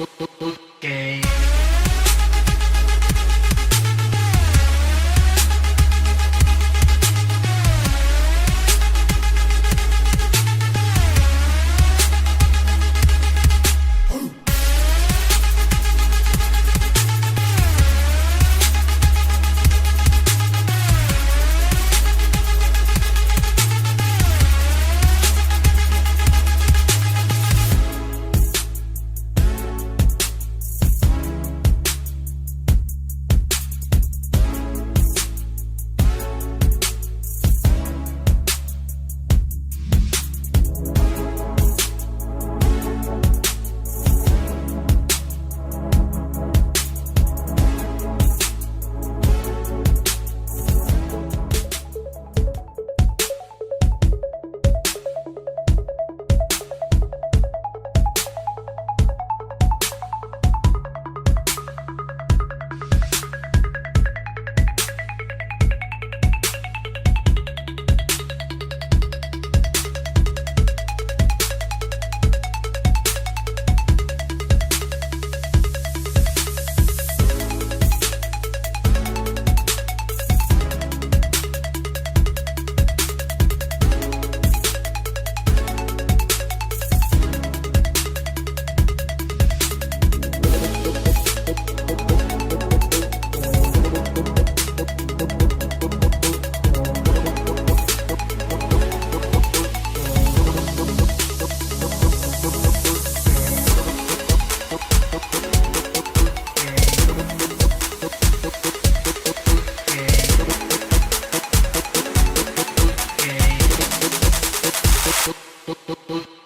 Okay.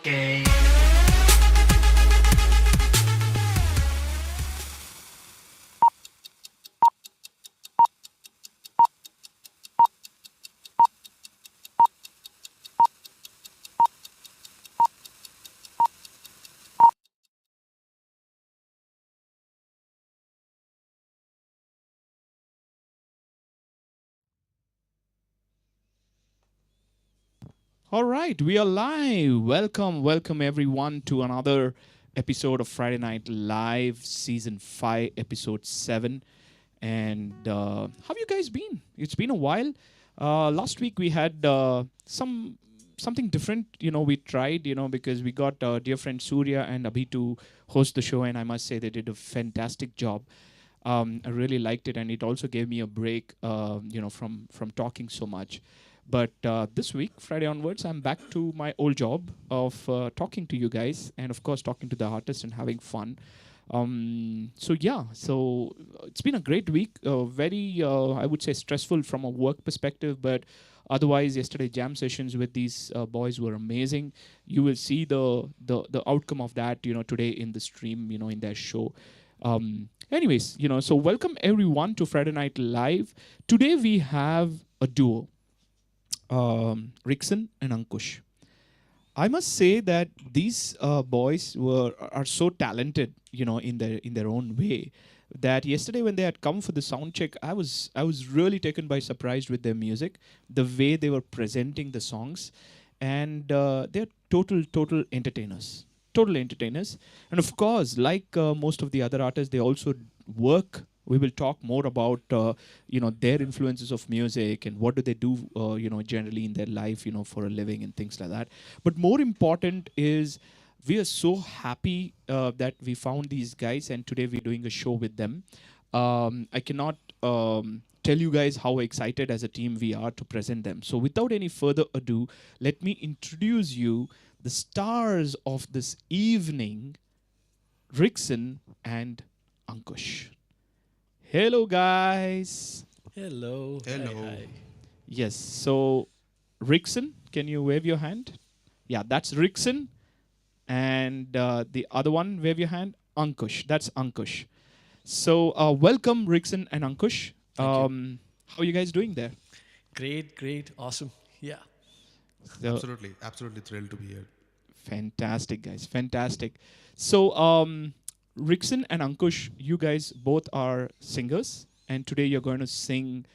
Okay. All right, we are live. Welcome everyone to another episode of Friday Night Live, Season 5, Episode 7. And how have you guys been? It's been a while. Last week we had something different, we tried, because we got dear friend Surya and Abhi to host the show, and I must say they did a fantastic job. I really liked it, and it also gave me a break, from talking so much. But this week, Friday onwards, I'm back to my old job of talking to you guys, and of course, talking to the artists and having fun. So it's been a great week. Very, I would say, stressful from a work perspective, but otherwise, yesterday jam sessions with these boys were amazing. You will see the outcome of that, today in the stream, in their show. Anyways, so welcome everyone to Friday Night Live. Today we have a duo, Rickson and Ankush. I must say that these boys are so talented, in their own way. That yesterday when they had come for the sound check, I was really taken by surprise with their music, the way they were presenting the songs, and they're total entertainers, and of course, like most of the other artists, they also work. We will talk more about their influences of music and what do they do generally in their life, for a living and things like that. But more important is we are so happy that we found these guys, and today we're doing a show with them. I cannot tell you guys how excited as a team we are to present them. So without any further ado, let me introduce you the stars of this evening, Rickson and Ankush. Hello, guys. Hello. Hello. Hi. Yes, so Rickson, can you wave your hand? Yeah, that's Rickson. And the other one, wave your hand. Ankush. That's Ankush. So welcome, Rickson and Ankush. Thank you. How are you guys doing there? Great. Awesome. Yeah. So, Absolutely thrilled to be here. fantastic, guys. Fantastic. So, Rickson and Ankush, you guys both are singers, and today you're going to sing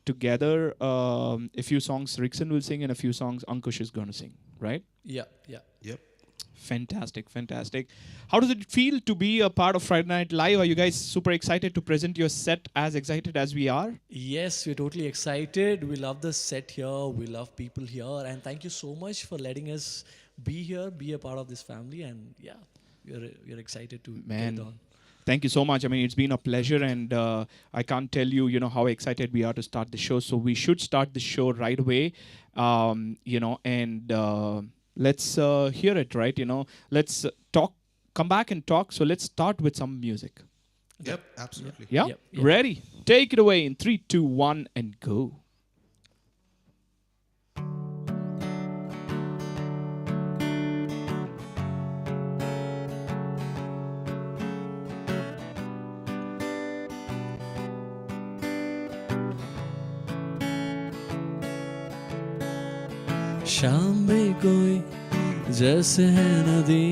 together a few songs Rickson will sing, and a few songs Ankush is going to sing, right? Yeah. Yep. Fantastic, fantastic. How does it feel to be a part of Friday Night Live? Are you guys super excited to present your set as excited as we are? Yes, we're totally excited. We love the set here. We love people here. And thank you so much for letting us be here, be a part of this family. And yeah, we're excited to get it Man, on. thank you so much. I mean, it's been a pleasure, and I can't tell you, how excited we are to start the show. So we should start the show right away, and let's hear it, right? Let's talk, come back and talk. So let's start with some music. Yep, absolutely. Yeah, Yep. ready? Take it away in 3, 2, 1, and go. शाम भी कोई जैसे है नदी,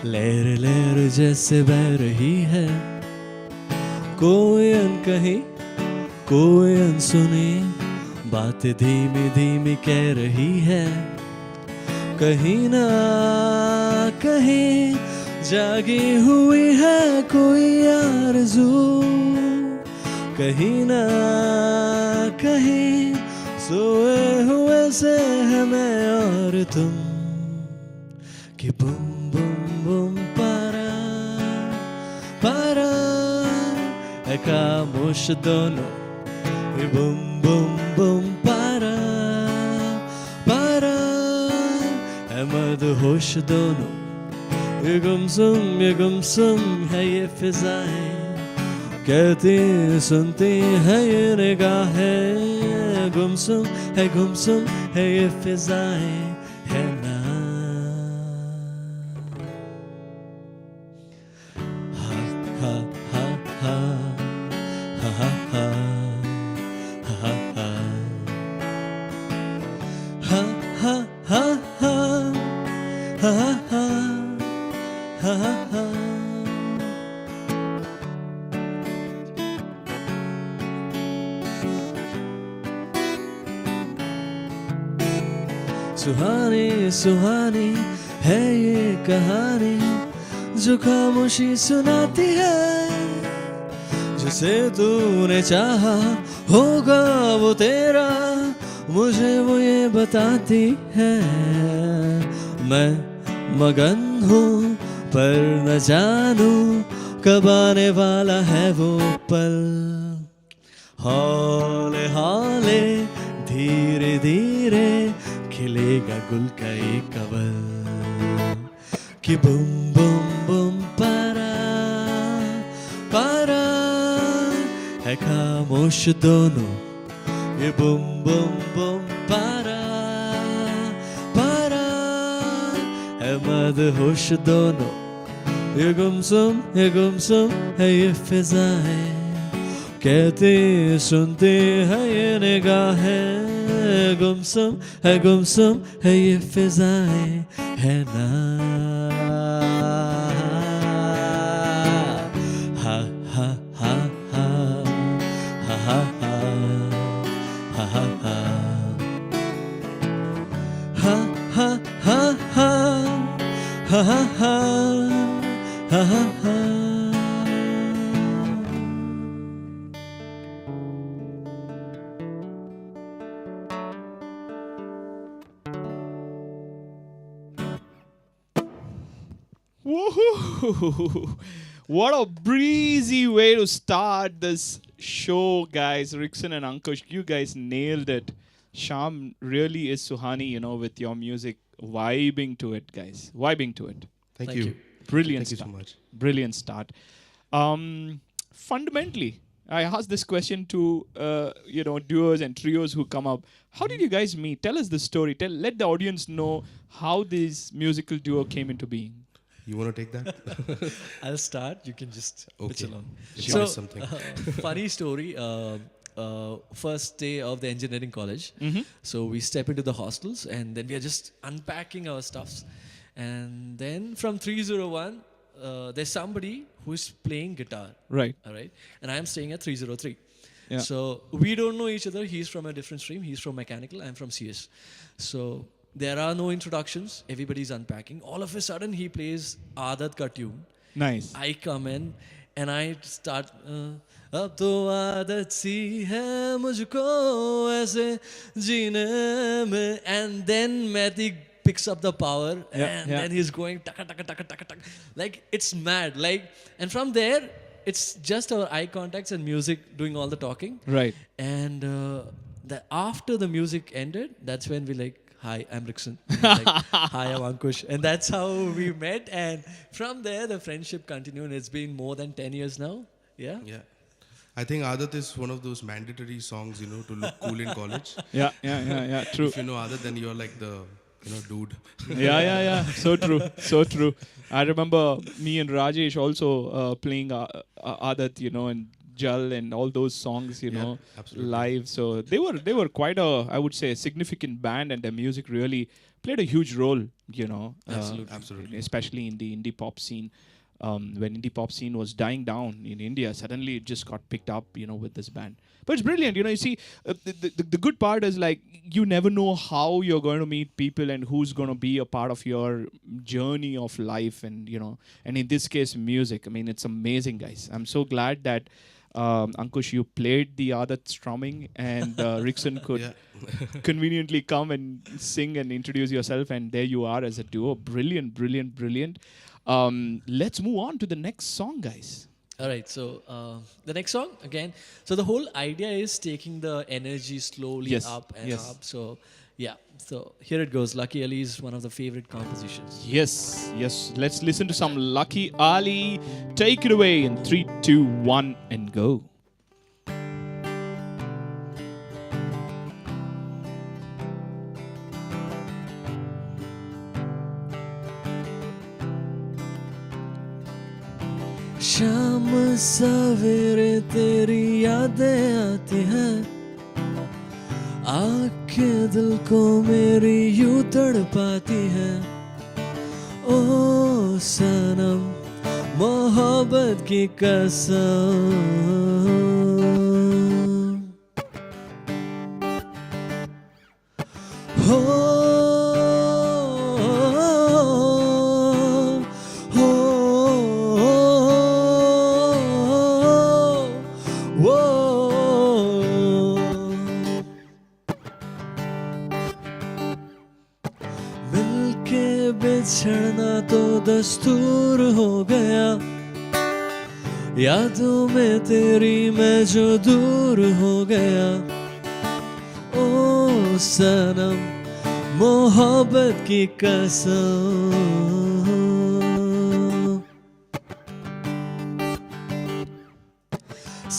लहर लहर जैसे बह रही है। कोई अनकही, कोई अनसुनी, बातें धीमी धीमी कह रही है। कहीं ना कहीं जागी हुई है कोई आरज़ू, कहीं ना कहीं सोए हुए से है मैं और तुम, कि बुम बुम बुम पारा पारा है खामोश दोनों, कि बुम बुम बुम पारा पारा है मदहोश दोनों। ये गुमसुम है ये फिजाएं, कहती सुनती है ये निगाहें। गुमसुम है ये फिजाएं, है ना। हा हा हा हा हा हा हा हा हा हा हा हा हा हा हा। सुहानी सुहानी है ये कहानी जो खामोशी सुनाती है, जिसे तूने चाहा होगा वो तेरा, मुझे वो ये बताती है। मैं मगन हूँ पर न जानू कब आने वाला है वो पल। हौले हौले धीरे धीरे खिलेगा गुल का एक अवल, कि बुम बुम बुम पारा पारा है खामोश दोनों। ये बुम बुम बुम पारा पारा है मदहोश दोनों। ये गुमसुम है ये फिजाएं, कहती सुनती है ये निगाहें। गुमसुम है ये फिजाएं, है ना। हा हा हा हा हा हा हा हा हा ha ha ha ha ha ha ha ha ha. Woohoo! What a breezy way to start this show, guys. Rickson and Ankush, you guys nailed it. Sham really is Suhani, with your music. Vibing to it, guys. Vibing to it. Thank you. Brilliant Thank start. you so much. Brilliant start. Fundamentally, I asked this question to duos and trios who come up. How did you guys meet? Tell us the story. Let the audience know how this musical duo came into being. You want to take that? I'll start. You can just pitch along. Sure. Something. Funny story. First day of the engineering college. Mm-hmm. So we step into the hostels and then we are just unpacking our stuffs. And then from 301, there's somebody who's playing guitar. Right. All right. And I am staying at 303. Yeah. So we don't know each other. He's from a different stream. He's from mechanical. I'm from CS. So There are no introductions. Everybody's unpacking. All of a sudden, he plays Aadat ka tune. Nice. I come in and I start. अब तो आदत सी है मुझको ऐसे जीने में, and then Mehdi picks up the power, and then he's going taka taka taka taka taka, like it's mad, like, and from there it's just our eye contacts and music doing all the talking, Right. and after the music ended, that's when we like, hi, I'm Rickson. And he's like, hi, I'm Ankush. And that's how we met. And from there, the friendship continued. And it's been more than 10 years now. Yeah. Yeah. I think Adat is one of those mandatory songs, you know, to look cool in college. Yeah. True. If you know Adat, then you're like the, you know, dude. Yeah. So true. So true. I remember me and Rajesh also playing Adat, you know, and Jal and all those songs, you know, absolutely. live. So they were quite a, I would say, significant band, and their music really played a huge role, you know, Absolutely. especially in the indie pop scene. When indie pop scene was dying down in India, suddenly it just got picked up, you know, with this band. But it's brilliant, you know. You see, the good part is like you never know how you're going to meet people and who's going to be a part of your journey of life, and you know, and in this case, music. I mean, it's amazing, guys. I'm so glad that Ankush, you played the Adat strumming, and Rickson could conveniently come and sing and introduce yourself, and there you are as a duo. Brilliant. Let's move on to the next song, guys. All right. So the next song again. So the whole idea is taking the energy slowly up and up. So yeah. So here it goes. Lucky Ali is one of the favorite compositions. Yes. Let's listen to some Lucky Ali. Take it away in 3, 2, 1, and go. शाम सवेरे तेरी यादें आती हैं, आँखें दिल को मेरी यूं तड़पाती हैं। ओ सनम मोहब्बत की कसम, हो बिछड़ना तो दस्तूर हो गया, यादों में तेरी मैं जो दूर हो गया। ओ सनम मोहब्बत की कसम,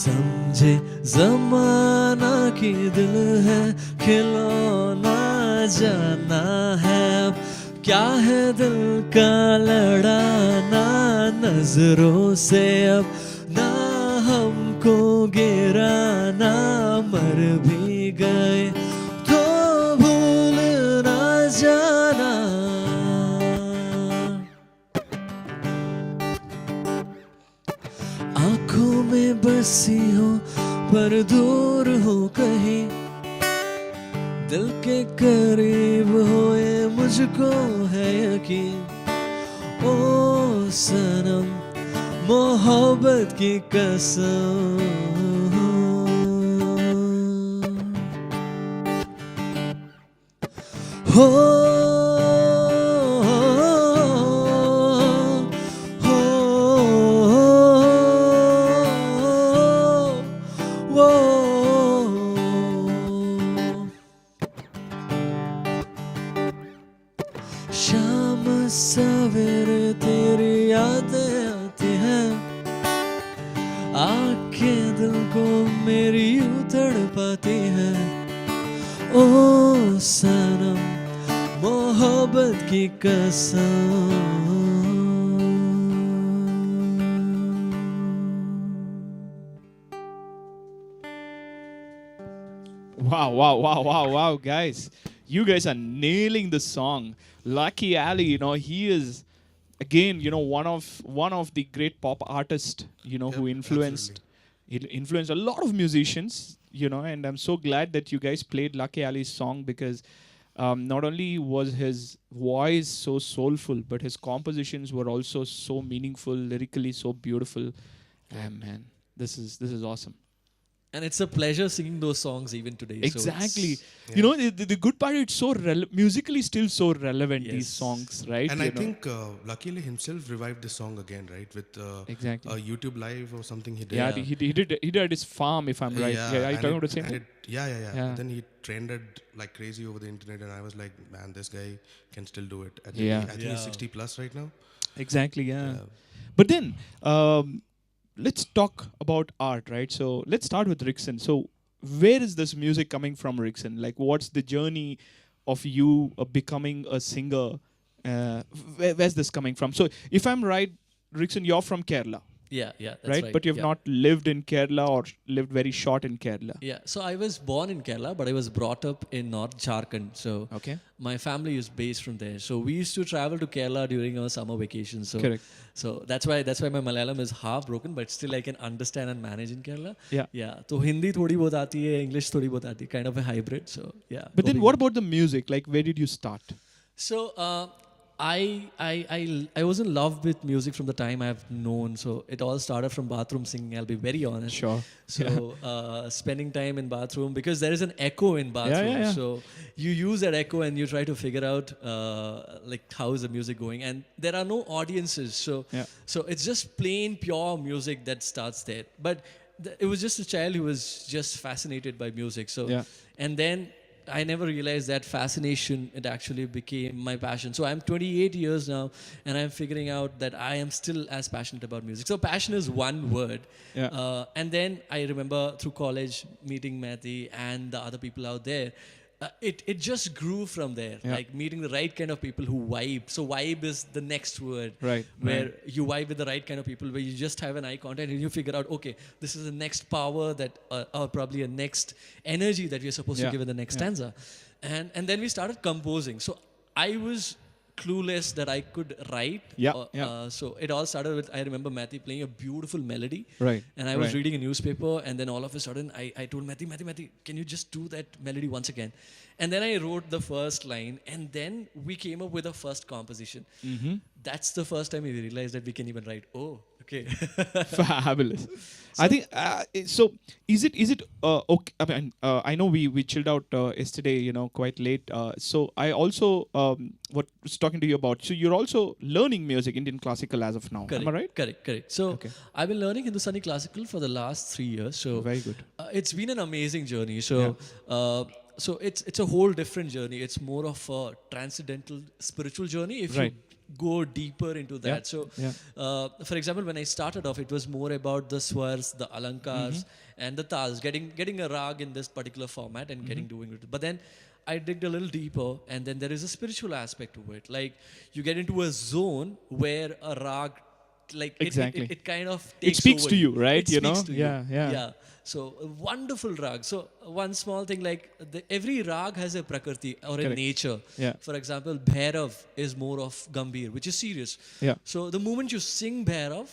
समझे ज़माना की दिल है खिलौना, जाना है अब क्या है दिल का लड़ाना, नजरों से अब ना हमको गिराना, मर भी गए तो भूल ना जाना। आँखों में बसी हो पर दूर हो कहीं, दिल के करीब होए मुझको है यकीन। ओ सनम मोहब्बत की कसम, हो सवेरे तेरी यादें आती हैं, आँखें दिल को मेरी यूं तड़पाती हैं। ओ सनम मोहब्बत की कसम। Wow, guys. You guys are nailing the song. Lucky Ali, you know, he is again, you know, one of the great pop artists, you know, who influenced a lot of musicians, you know, and I'm so glad that you guys played Lucky Ali's song, because not only was his voice so soulful, but his compositions were also so meaningful, lyrically so beautiful. Man, this is awesome. And it's a pleasure singing those songs even today. Exactly. So You know, the good part, it's so musically still so relevant, these Yes. songs, right? And You I know? think luckily himself revived this song again, right? With Exactly. a YouTube live or something he did. Yeah, Yeah. he did at his farm, if I'm right. Yeah, are you and talking about the same and thing? yeah. Yeah. But then he trended like crazy over the internet, and I was like, man, this guy can still do it. I think, Yeah. I think he's 60 plus right now. Exactly, yeah. Yeah. But then, let's talk about art, right? So let's start with Rickson. So where is this music coming from, Rickson? Like, what's the journey of you becoming a singer? Where's this coming from? So if I'm right, Rickson, you're from Kerala, yeah, that's right? right. But you've Yeah. not lived in Kerala or lived very short in Kerala. Yeah, so I was born in Kerala, but I was brought up in North Jharkhand. So Okay. my family is based from there. So we used to travel to Kerala during our summer vacations. So Correct. So that's why my Malayalam is half broken, but still I can understand and manage in Kerala. Yeah. Yeah. So Hindi थोड़ी बहुत आती है, English थोड़ी बहुत आती है, kind of a hybrid. So yeah. But then hoping- what about the music? Like, where did you start? So I was in love with music from the time I've known. So it all started from bathroom singing. I'll be very honest. Sure. So spending time in bathroom, because there is an echo in bathroom. yeah. So you use that echo and you try to figure out like how is the music going. And there are no audiences. So Yeah. so it's just plain pure music that starts there. But it was just a child who was just fascinated by music. So Yeah. and then I never realized that fascination, it actually became my passion. So I'm 28 years now, and I'm figuring out that I am still as passionate about music. So passion is one word. Yeah. And then I remember through college meeting Matty and the other people out there. It just grew from there, Yeah. like meeting the right kind of people who vibe. So vibe is the next word, Right, where you vibe with the right kind of people, where you just have an eye contact and you figure out, okay, this is the next power that, or probably a next energy that we're supposed Yeah. to give in the next stanza. And then we started composing. So I was clueless that I could write. Yeah. So it all started with, I remember Matthew playing a beautiful melody. Right, And I was right. reading a newspaper, and then all of a sudden I told Matthew, can you just do that melody once again? And then I wrote the first line, and then we came up with a first composition. Mm-hmm. That's the first time we realized that we can even write. Oh, okay. Fabulous. I think so. Is it okay? I mean, I know we chilled out yesterday, quite late. So I also what was talking to you about. So you're also learning music, Indian classical, as of now. Correct, Am I right? Correct. So Okay. I've been learning Hindustani classical for the last 3 years. So Very good. it's been an amazing journey. So so it's a whole different journey. It's more of a transcendental spiritual journey if Right. you go deeper into that. Yeah, So yeah. for example, when I started off, it was more about the swars, the alankars, and the tals, getting a rag in this particular format and getting doing it. But then I digged a little deeper, and then there is a spiritual aspect to it. Like you get into a zone where a rag, like Exactly. it kind of takes speaks over to you, right? It You know? speaks to you. Yeah. So a wonderful rag. So one small thing, like every rag has a prakriti or a Correct. nature. Yeah. For example, Bhairav is more of Gambhir, which is serious. Yeah. So the moment you sing Bhairav,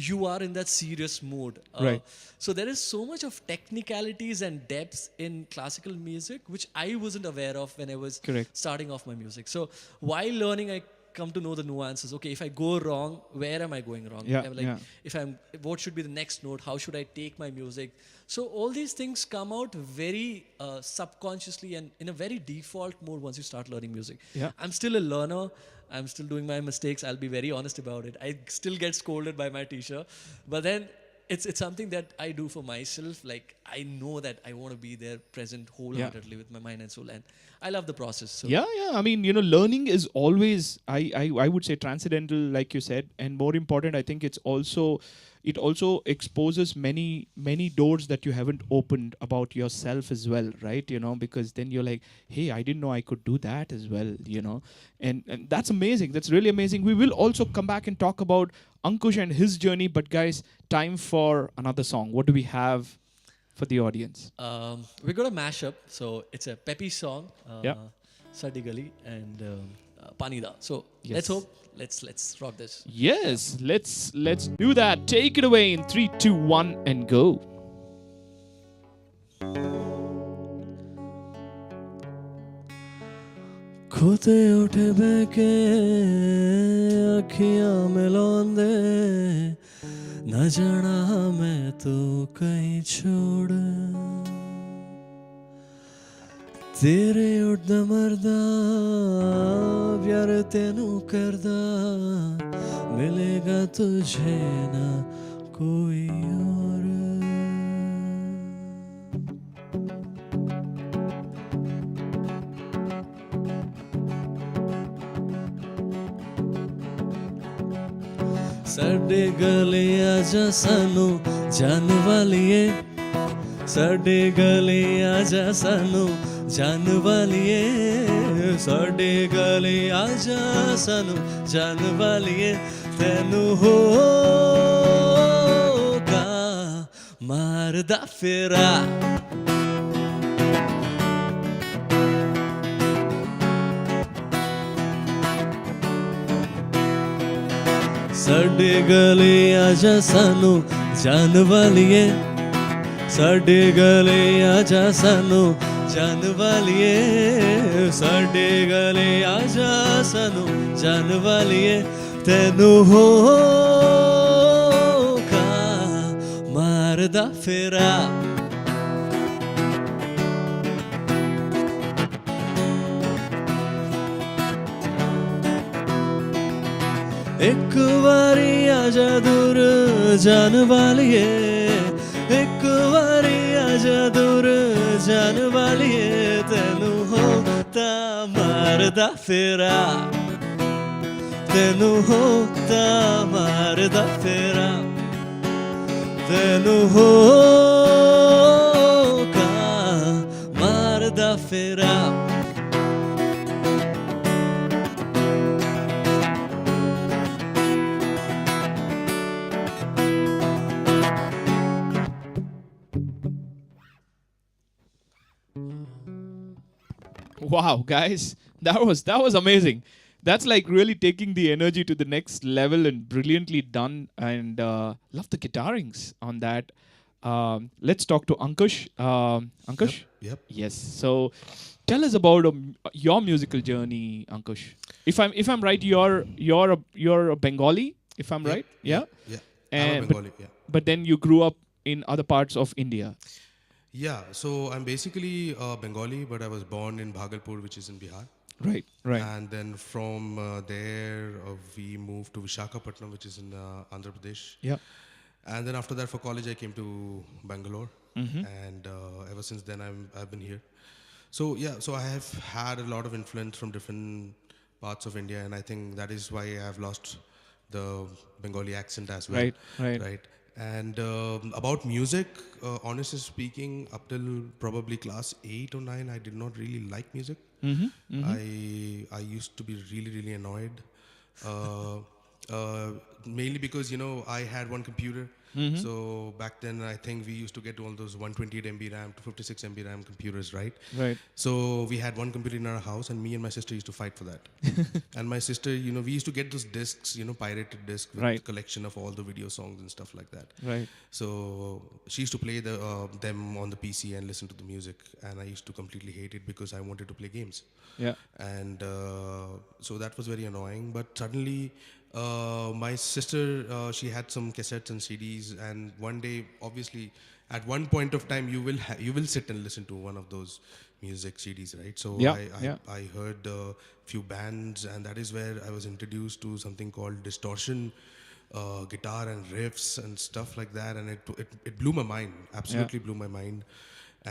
you are in that serious mode. Right. So there is so much of technicalities and depths in classical music, which I wasn't aware of when I was Correct. starting off my music. So while learning, I come to know the nuances. Okay, if I go wrong, where am I going wrong? Yeah, I'm like, yeah. what should be the next note? How should I take my music? So all these things come out very subconsciously and in a very default mode once you start learning music. Yeah. I'm still a learner. I'm still doing my mistakes. I'll be very honest about it. I still get scolded by my teacher, but then it's something that I do for myself. Like I know that I want to be there, present wholeheartedly with my mind and soul, and I love the process. So Yeah. I mean, learning is always, I would say, transcendental, like you said, and more important, I think it also exposes many doors that you haven't opened about yourself as well, right? Because then you're like, hey, I didn't know I could do that as well, and that's amazing. That's really amazing. We will also come back and talk about Ankush and his journey, but guys, time for another song. What do we have for the audience? we got a mashup. So it's a peppy song. Yeah. Sadi Gali and Panida. So Yes. let's rock this. Yes, let's do that. Take it away in 3, 2, 1, and go. होते उठे बहके अखियां मिलौंदे न जाना मैं तू कहीं छोड़ तेरे उड़दा मरदा प्यार तेनू करदा मिलेगा तुझे ना कोई और ਸਾਡੇ ਗਲੇ ਆਜਾ ਸਾਨੂੰ ਜਾਨ ਵਾਲੀਏ ਸਾਡੇ ਗਲੇ ਆਜਾ ਸਾਨੂੰ ਜਾਨ ਵਾਲੀਏ ਸਾਡੇ ਗਲੇ ਆਜਾ ਸਾਨੂੰ ਜਾਨ ਵਾਲੀਏ ਤੈਨੂੰ ਹੋਗਾ ਮਾਰਦਾ ਫੇਰਾ ਸਾਡੇ ਗਲੇ ਆਜਾ ਸਾਨੂੰ ਜਾਨ ਵਾਲੀਏ ਸਾਡੇ ਗਲੇ ਆਜਾ ਸਾਨੂੰ ਜਾਨ ਵਾਲੀਏ ਸਾਡੇ ਗਲੇ ਆਜਾ ਸਾਨੂੰ ਜਾਨ ਵਾਲੀਏ ਤੈਨੂੰ ਹੋਗਾ ਮਾਰਦਾ ਫੇਰਾ एक बारी आजा दूर जान वालिए एक बारी आजा दूर जान वालिए तेनू होता मारदा फेरा तेनू होता मारदा फेरा तेनू होगा मारदा फेरा Wow, guys, that was amazing. That's like really taking the energy to the next level and brilliantly done. And love the guitarings on that. Let's talk to Ankush. Ankush. Yep. Yes. So, tell us about your musical journey, Ankush. If I'm right, you're a Bengali. If I'm right, yeah. Yeah. I'm a Bengali. Yeah. But then you grew up in other parts of India. Yeah, so I'm basically Bengali, but I was born in Bhagalpur, which is in Bihar. Right, right. And then from there, we moved to Visakhapatnam, which is in Andhra Pradesh. Yeah. And then after that, for college, I came to Bangalore. And ever since then, I've been here. So yeah, so I have had a lot of influence from different parts of India, and I think that is why I have lost the Bengali accent as well. Right, right. Right. And about music, honestly speaking, up till probably class 8 or 9, I did not really like music. I used to be really, really annoyed. Mainly because, I had one computer. So back then, I think we used to get all those 128 MB RAM to 56 MB RAM computers, right? Right. So we had one computer in our house, and me and my sister used to fight for that. And my sister, we used to get those discs, pirated discs with Right. a collection of all the video songs and stuff like that. Right. So she used to play them on the PC and listen to the music, and I used to completely hate it because I wanted to play games. Yeah. And so that was very annoying. But suddenly, my sister, she had some cassettes and CDs, and one day, obviously, at one point of time, you will sit and listen to one of those music CDs, right? So I heard a few bands, and that is where I was introduced to something called distortion, guitar and riffs and stuff like that, and it blew my mind, absolutely blew my mind.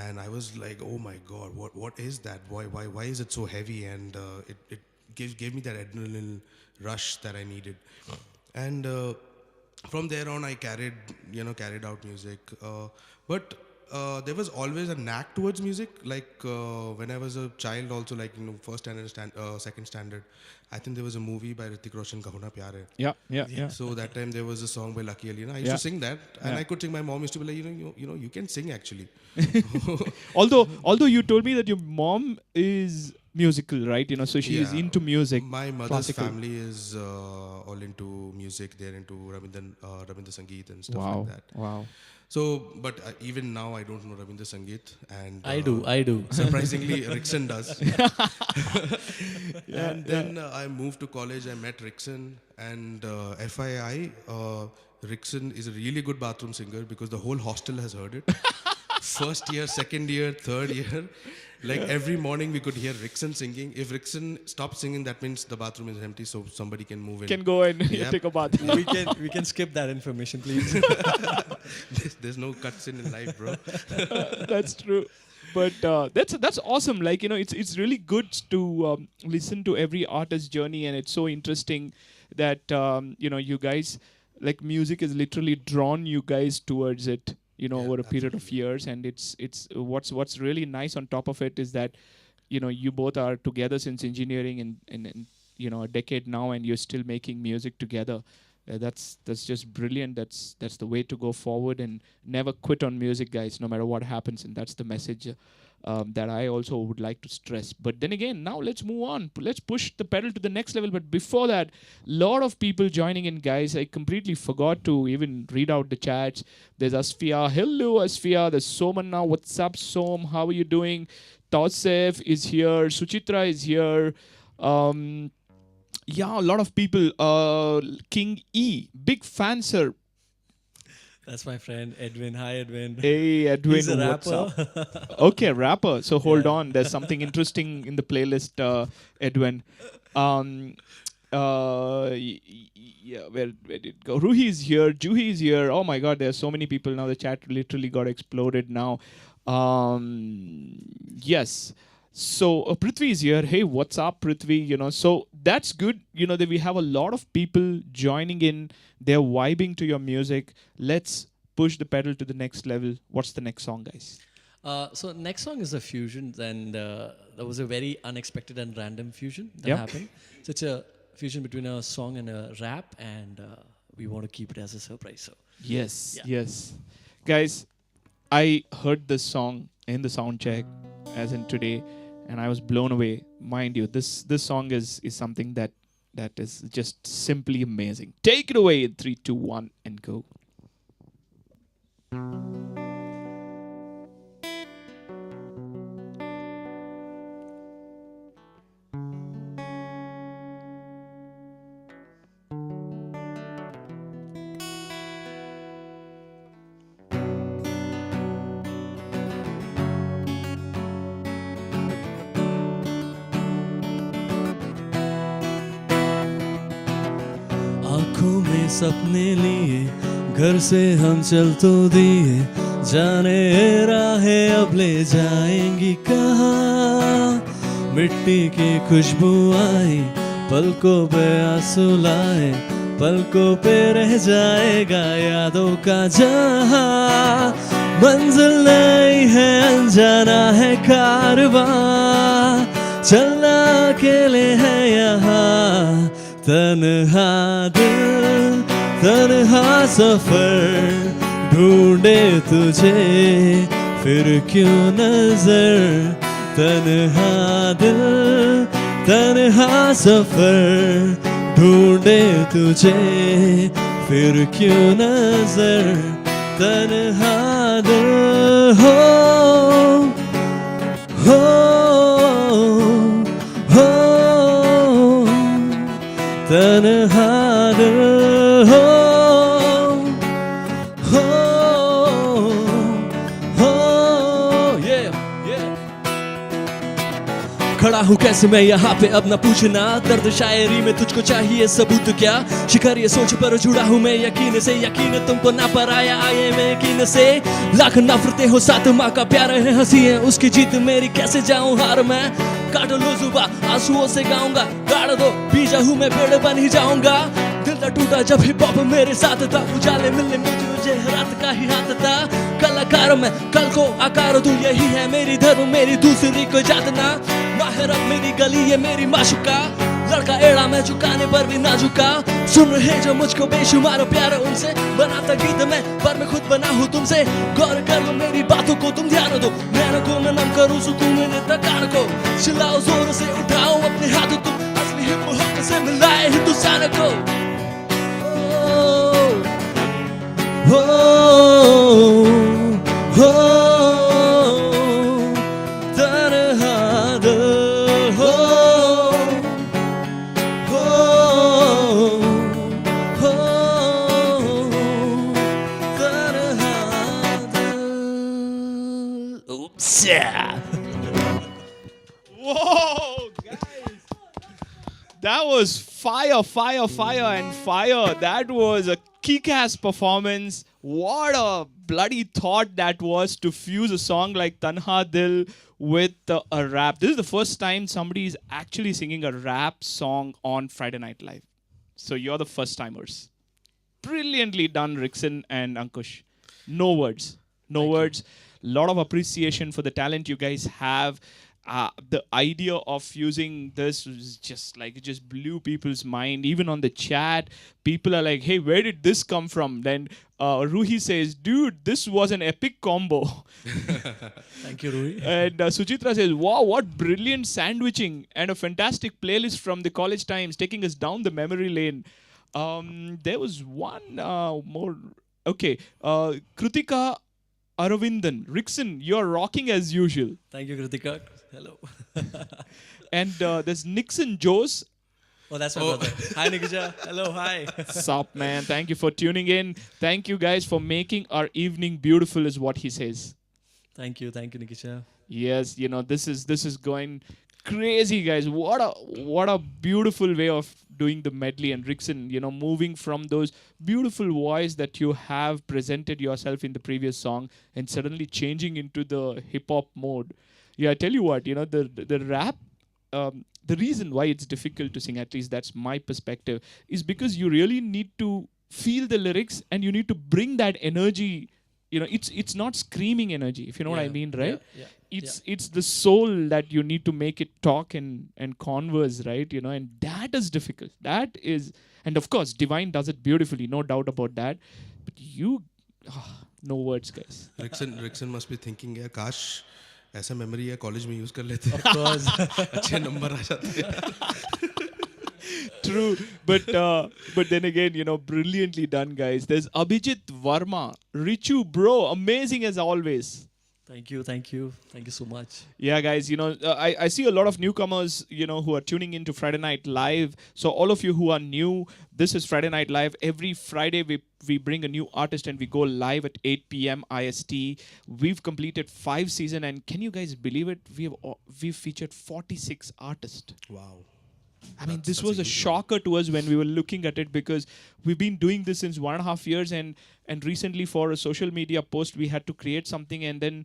And I was like, oh my God, what is that? Why is it so heavy? And it gave me that adrenaline rush that I needed. And from there on, I carried out music. But there was always a knack towards music. Like when I was a child, also first standard, second standard, I think there was a movie by Hrithik Roshan, Kahuna Pyar Hai. Yeah. So that time there was a song by Lucky Ali. I used to sing that, and I could sing. My mom used to be like, you can sing actually. Although you told me that your mom is musical, right? So she is Yeah. into music. My mother's classical. family is all into music. They're into Rabindra Sangeet and stuff Wow, like that. wow. So, but even now I don't know Rabindra Sangeet, and I do. surprisingly, Rickson does. Yeah, And then I moved to college. I met Rickson, and FYI, Rickson is a really good bathroom singer because the whole hostel has heard it. First year, second year, third year, like every morning we could hear Rickson singing. If Rickson stops singing, that means the bathroom is empty, so somebody can move in. Can go and Yep. take a bath. we can skip that information, please. There's no cuts in life, bro. That's true. But that's awesome. Like, it's really good to listen to every artist's journey, and it's so interesting that you guys, like, music has literally drawn you guys towards it. Over a period of years, and it's what's really nice on top of it is that you both are together since engineering and a decade now, and you're still making music together. That's just brilliant. That's the way to go forward, and never quit on music, guys, no matter what happens. And that's the message that I also would like to stress. But then again, now let's move on. Let's push the pedal to the next level. But before that, lot of people joining in, guys. I completely forgot to even read out the chats. There's Asfia. Hello, Asfia. There's Somanna. What's up, Som? How are you doing? Tausef is here. Suchitra is here. Yeah, a lot of people. King E, big fan, sir. That's my friend Edwin. Hi, Edwin. Hey, Edwin, He's a what's rapper. up? Okay, rapper. So hold on. There's something interesting in the playlist, Edwin. Yeah, where did it go? Ruhi is here. Juhi is here. Oh my God, there's so many people now. The chat literally got exploded now. Yes. So Prithvi is here. Hey, what's up, Prithvi? So that's good. That we have a lot of people joining in. They're vibing to your music. Let's push the pedal to the next level. What's the next song, guys? So next song is a fusion, and that was a very unexpected and random fusion that Yep. happened. So it's a fusion between a song and a rap, and we want to keep it as a surprise. So Yes, Yeah. yes. Guys, I heard this song in the sound check, as in today, and I was blown away. Mind you, this song is something that is just simply amazing. Take it away in 3, 2, 1, and go. आँखों में सपने लिए घर से हम चल तो दिए, जाने राहें अब ले जाएंगी कहाँ। मिट्टी की खुशबू आई, पलकों पे आंसू लाए, पलकों पे रह जाएगा यादों का जहां। मंजिल नहीं है, अनजाना है कारवां, चलना अकेले है यहाँ। तन्हा दिल, तन्हा सफर, ढूंढे तुझे फिर क्यों नजर। तन्हा दिल, तन्हा सफर, ढूंढे तुझे फिर क्यों नजर। तन्हा दिल हो तन्हा दिल हो खड़ा हूँ कैसे मैं यहाँ पे, अब न पूछना। दर्द शायरी में तुझको चाहिए सबूत क्या? शिकार ये सोच पर जुड़ा हूँ मैं यकीन से, यकीन तुमको ना पर आया आए मैं यकीन से। लाख नफरतें हो साथ माँ का प्यार है, हंसी है उसकी जीत मेरी, कैसे जाऊँ हार मैं। काट लो जुबा आंसुओं से गाऊंगा, गाड़ दो बीजा हूँ मैं पेड़ बन ही जाऊंगा। दिल न टूटा जब हिप हॉप मेरे साथ था, उजाले मिलने मुझे रात का ही हाथ था। कलाकार मैं कल को आकार दूं, यही है मेरी धर्म, मेरी दूसरी कोई जात ना। माहिर अब मेरी गली ये मेरी माशुका, लड़का एड़ा मैं झुकाने पर भी ना झुका सुन रहे जो मुझको बेशुमार प्यार उनसे बनाता गीत मैं पर मैं खुद बना हूँ तुमसे गौर कर लो मेरी बातों को तुम ध्यान दो मैं को मैं नम करूँ सुकून में देता कान को चिल्लाओ जोर से उठाओ अपने हाथों तुम असली हिप हॉप से मिलाए हिंदुस्तान को हो हो तरह हो Yeah. Whoa, guys. That was fire, fire, fire, and fire. That was a kick-ass performance. What a bloody thought that was to fuse a song like Tanha Dil with a rap. This is the first time somebody is actually singing a rap song on Friday Night Live. So you're the first timers. Brilliantly done, Rickson and Ankush. No words. No words. Lot of appreciation for the talent you guys have. The idea of using this was just like, it just blew people's mind. Even on the chat, people are like, hey, where did this come from? Then Ruhi says, dude, this was an epic combo. Thank you, Ruhi. And Suchitra says, wow, what brilliant sandwiching and a fantastic playlist from the college times taking us down the memory lane. There was one more. Okay. Krutika Aravindan. Rickson, you're rocking as usual. Thank you, Kritika. Hello. And there's Nixon Jose. Oh, that's my brother. Hi, Nikija. Hello, hi. Sup, man. Thank you for tuning in. Thank you guys for making our evening beautiful is what he says. Thank you, Nikisha. Yes, you know, this is going crazy, guys. What a beautiful way of doing the medley. And Rickson, you know, moving from those beautiful voice that you have presented yourself in the previous song and suddenly changing into the hip hop mode. Yeah, I tell you what, you know, the rap, the reason why it's difficult to sing, at least that's my perspective, is because you really need to feel the lyrics and you need to bring that energy. You know, it's not screaming energy, if you know what I mean, right? It's the soul that you need to make it talk and converse, right? You know, and that is difficult. That is, and of course, Divine does it beautifully, no doubt about that. But you, no words, guys. Rickson must be thinking, yeah, kash, ऐसा memory है college में use कर लेते हैं. Of course. अच्छे number आ जाते हैं. True, but then again, you know, brilliantly done, guys. There's Abhijit Varma, Richu, bro, amazing as always. Thank you so much. Yeah, guys, you know, I see a lot of newcomers, you know, who are tuning into Friday Night Live. So all of you who are new, this is Friday Night Live. Every Friday we bring a new artist and we go live at 8 p.m. IST. We've completed 5 seasons, and can you guys believe it? We've featured 46 artists. Wow. I mean, this was a shocker to us when we were looking at it, because we've been doing this since 1.5 years, and recently for a social media post, we had to create something, and then,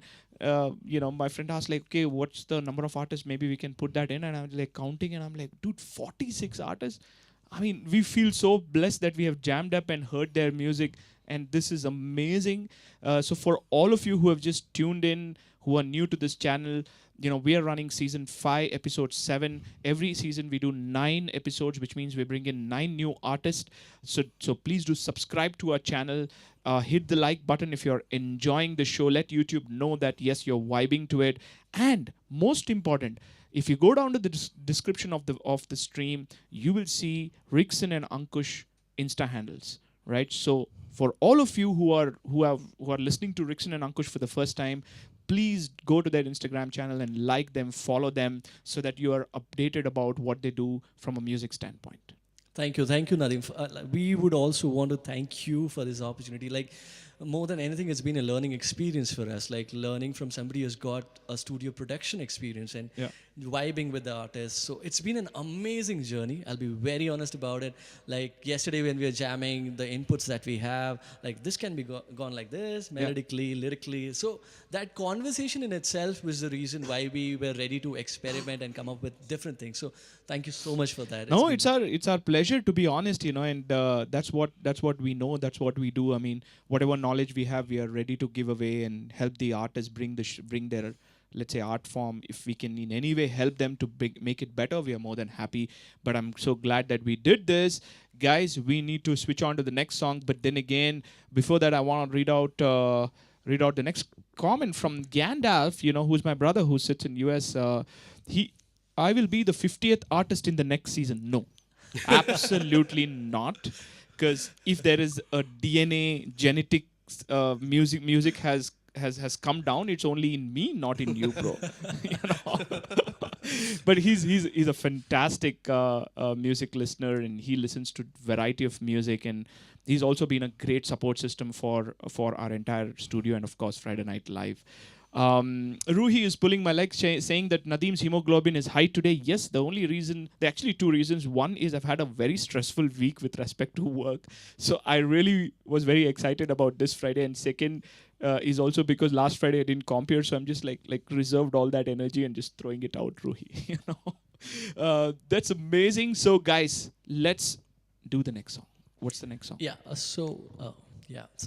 you know, my friend asked like, okay, what's the number of artists? Maybe we can put that in, and I'm like counting, and I'm like, dude, 46 artists? I mean, we feel so blessed that we have jammed up and heard their music, and this is amazing. So for all of you who have just tuned in, who are new to this channel, you know, we are running season 5, episode 7. Every season we do 9 episodes, which means we bring in 9 new artists. So please do subscribe to our channel. Hit the like button if you're enjoying the show. Let YouTube know that, yes, you're vibing to it. And most important, if you go down to the description of the stream, you will see Rickson and Ankush Insta handles, right? So for all of you who are listening to Rickson and Ankush for the first time, please go to their Instagram channel and like them, follow them, so that you are updated about what they do from a music standpoint. Thank you, Nadeem. We would also want to thank you for this opportunity. Like, more than anything, it's been a learning experience for us. Like, learning from somebody who's got a studio production experience and vibing with the artists. So it's been an amazing journey. I'll be very honest about it. Like, yesterday when we were jamming, the inputs that we have, like, this can be gone like this, melodically, lyrically. So that conversation in itself was the reason why we were ready to experiment and come up with different things. So thank you so much for that. No, it's our pleasure, to be honest, you know, and that's what we know, that's what we do. I mean, whatever knowledge we have, we are ready to give away and help the artists bring their let's say, art form, if we can in any way help them to make it better, we are more than happy. But I'm so glad that we did this. Guys, we need to switch on to the next song. But then again, before that, I want to read out the next comment from Gandalf, who's my brother who sits in US. I will be the 50th artist in the next season. No, absolutely not. Because if there is a DNA genetics, music has come down, it's only in me, not in you, bro. But he's a fantastic music listener, and he listens to variety of music, and he's also been a great support system for our entire studio and of course Friday Night Live. Ruhi is pulling my leg, saying that Nadeem's hemoglobin is high today. Yes, there are actually two reasons. One is I've had a very stressful week with respect to work, so I really was very excited about this Friday. And second is also because last Friday I didn't compare, so I'm just like reserved all that energy and just throwing it out, Ruhi. That's amazing. So guys, let's do the next song. What's the next song? So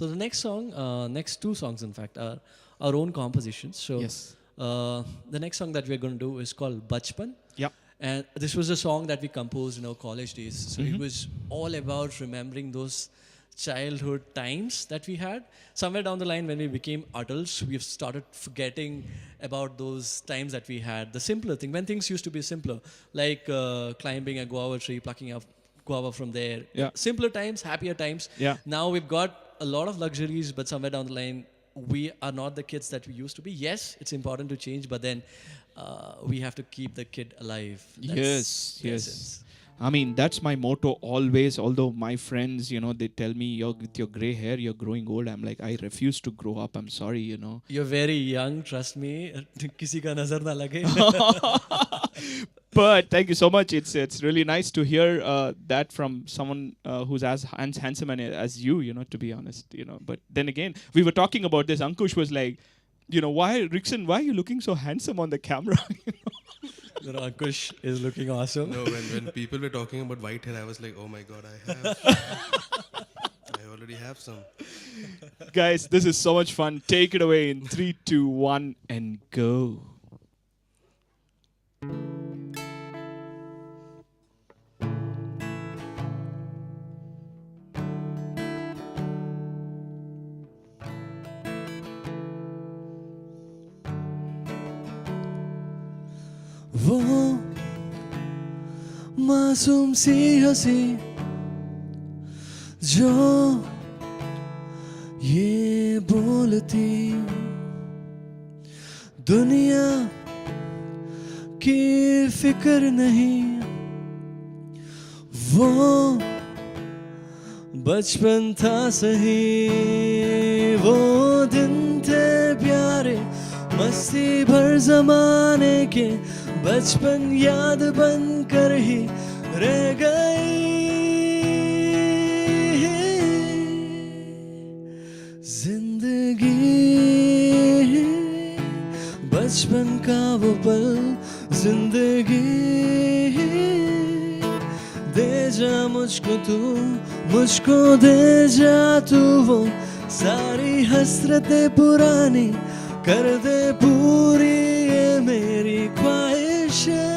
the next song, next two songs in fact, are our own compositions. So yes. The next song that we're going to do is called Bachpan. Yeah. And this was a song that we composed in our college days. So it was all about remembering those childhood times that we had. Somewhere down the line when we became adults, we've started forgetting about those times that we had. The simpler thing, when things used to be simpler, like climbing a guava tree, plucking up guava from there. Yeah. Simpler times, happier times. Yeah. Now we've got a lot of luxuries, but somewhere down the line, we are not the kids that we used to be. Yes, it's important to change, but then we have to keep the kid alive. Yes. I mean, that's my motto always. Although my friends, they tell me, with your gray hair, you're growing old. I'm like, I refuse to grow up. I'm sorry, You're very young, trust me. Kisi ka nazar na lage. But thank you so much. It's really nice to hear that from someone who's as handsome as you, to be honest, But then again, we were talking about this. Ankush was like, Rickson, why are you looking so handsome on the camera? Ankush is looking awesome. No, when people were talking about white hair, I was like, oh my God, I already have some. Guys, this is so much fun. Take it away in 3, 2, 1, and go. वो मासूम सी हंसी जो ये बोलती दुनिया की फिक्र नहीं वो बचपन था सही वो दिन थे प्यारे मस्ती भर जमाने के बचपन याद बन कर ही रह गई जिंदगी बचपन का वो पल जिंदगी दे जा मुझको तू मुझको दे जा तू वो सारी हसरतें पुरानी कर दे पूरी ये मेरी ख्वाहिशें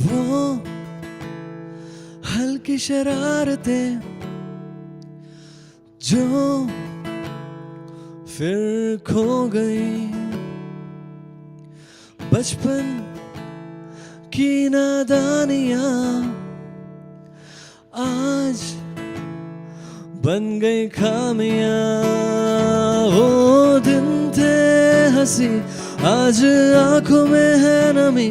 वो हल्की शरारतें जो फिर खो गई बचपन की नादानियां आज बन गई खामियां वो दिन थे हंसी आज आंखों में है नमी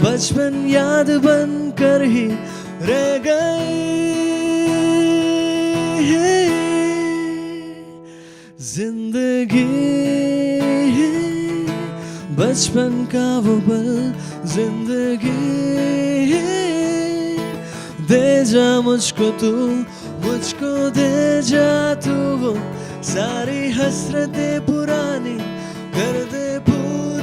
बचपन याद बन कर ही रह गई जिंदगी बचपन का वो पल जिंदगी दे जा मुझको तू मुझको दे जा तू वो सारी हसरतें पुरानी कर दे पूरी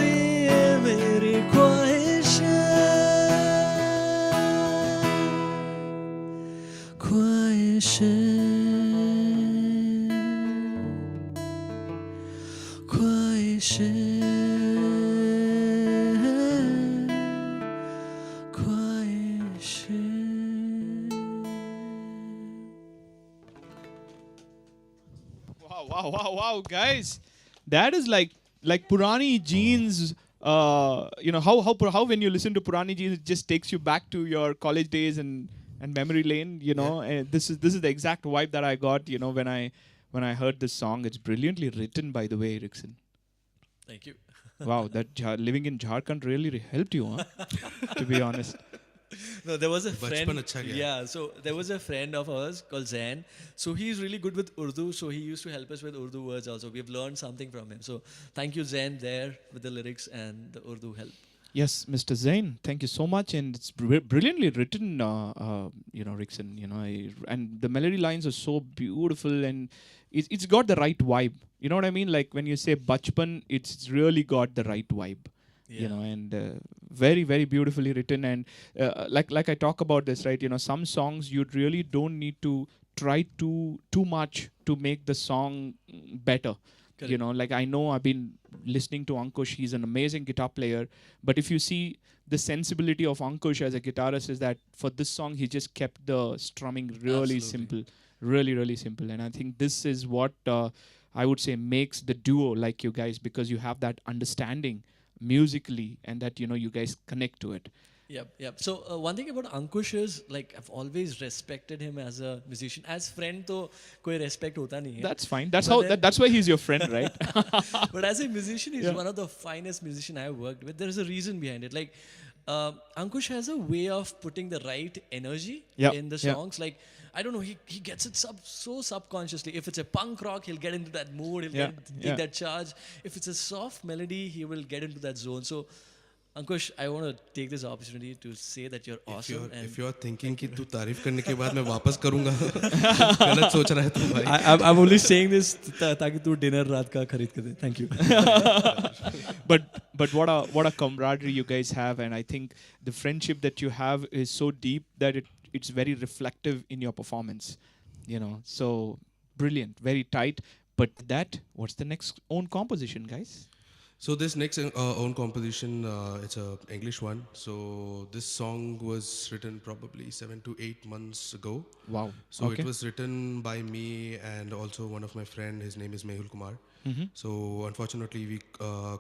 Wow, guys, that is like Purani jeans. How when you listen to Purani jeans, it just takes you back to your college days and memory lane. And this is the exact vibe that I got. When I heard this song. It's brilliantly written, by the way, Rickson. Thank you. Wow, that living in Jharkhand really helped you, huh? To be honest. No, there was a friend. अच्छा गया. Yeah, so there was a friend of ours called Zain. So he's really good with Urdu. So he used to help us with Urdu words also. We've learned something from him. So thank you, Zain, there with the lyrics and the Urdu help. Yes, Mr. Zain, thank you so much, and it's brilliantly written, Rickson. And the melody lines are so beautiful, and it's got the right vibe. You know what I mean? Like when you say Bachpan, it's really got the right vibe. Yeah. And very, very beautifully written. And like I talk about this, right? Some songs you really don't need to try too much to make the song better. Correct. Like I know I've been listening to Ankush. He's an amazing guitar player. But if you see the sensibility of Ankush as a guitarist is that for this song, he just kept the strumming really Absolutely. simple. Really, really simple. And I think this is what I would say makes the duo like you guys, because you have that understanding musically and that, you guys connect to it. Yep. So one thing about Ankush is like I've always respected him as a musician. As friend, तो कोई respect होता नहीं है. That's fine. That's why he's your friend, right? But as a musician, he's one of the finest musicians I've worked with. There's a reason behind it. Like Ankush has a way of putting the right energy in the songs. Like I don't know, he gets it so subconsciously. If it's a punk rock, he'll get into that mood. He'll get that charge. If it's a soft melody, he will get into that zone. So Ankush, I want to take this opportunity to say that you're awesome. If you're thinking कि तू तारीफ करने के बाद मैं वापस करूँगा, गलत सोच रहा है तू भाई. I'm only saying this ताकि तू dinner रात का खरीद के दे. Thank you. But what a camaraderie you guys have, and I think the friendship that you have is so deep that it's very reflective in your performance. So brilliant, very tight. But what's the next own composition, guys? So this next own composition, it's a English one. So this song was written probably 7 to 8 months ago. Wow. So it was written by me and also one of my friend. His name is Mehul Kumar. Mm-hmm. So unfortunately we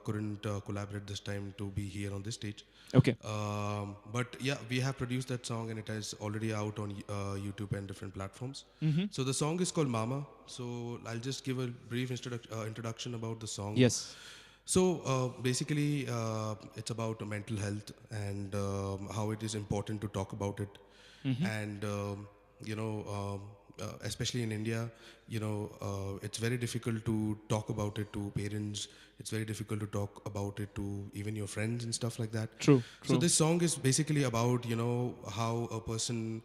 couldn't collaborate this time to be here on this stage. Okay. But yeah, we have produced that song and it is already out on YouTube and different platforms. Mm-hmm. So the song is called Mama. So I'll just give a brief introduction about the song. Yes. So basically, it's about mental health and how it is important to talk about it. Mm-hmm. And especially in India, it's very difficult to talk about it to parents. It's very difficult to talk about it to even your friends and stuff like that. True. So this song is basically about how a person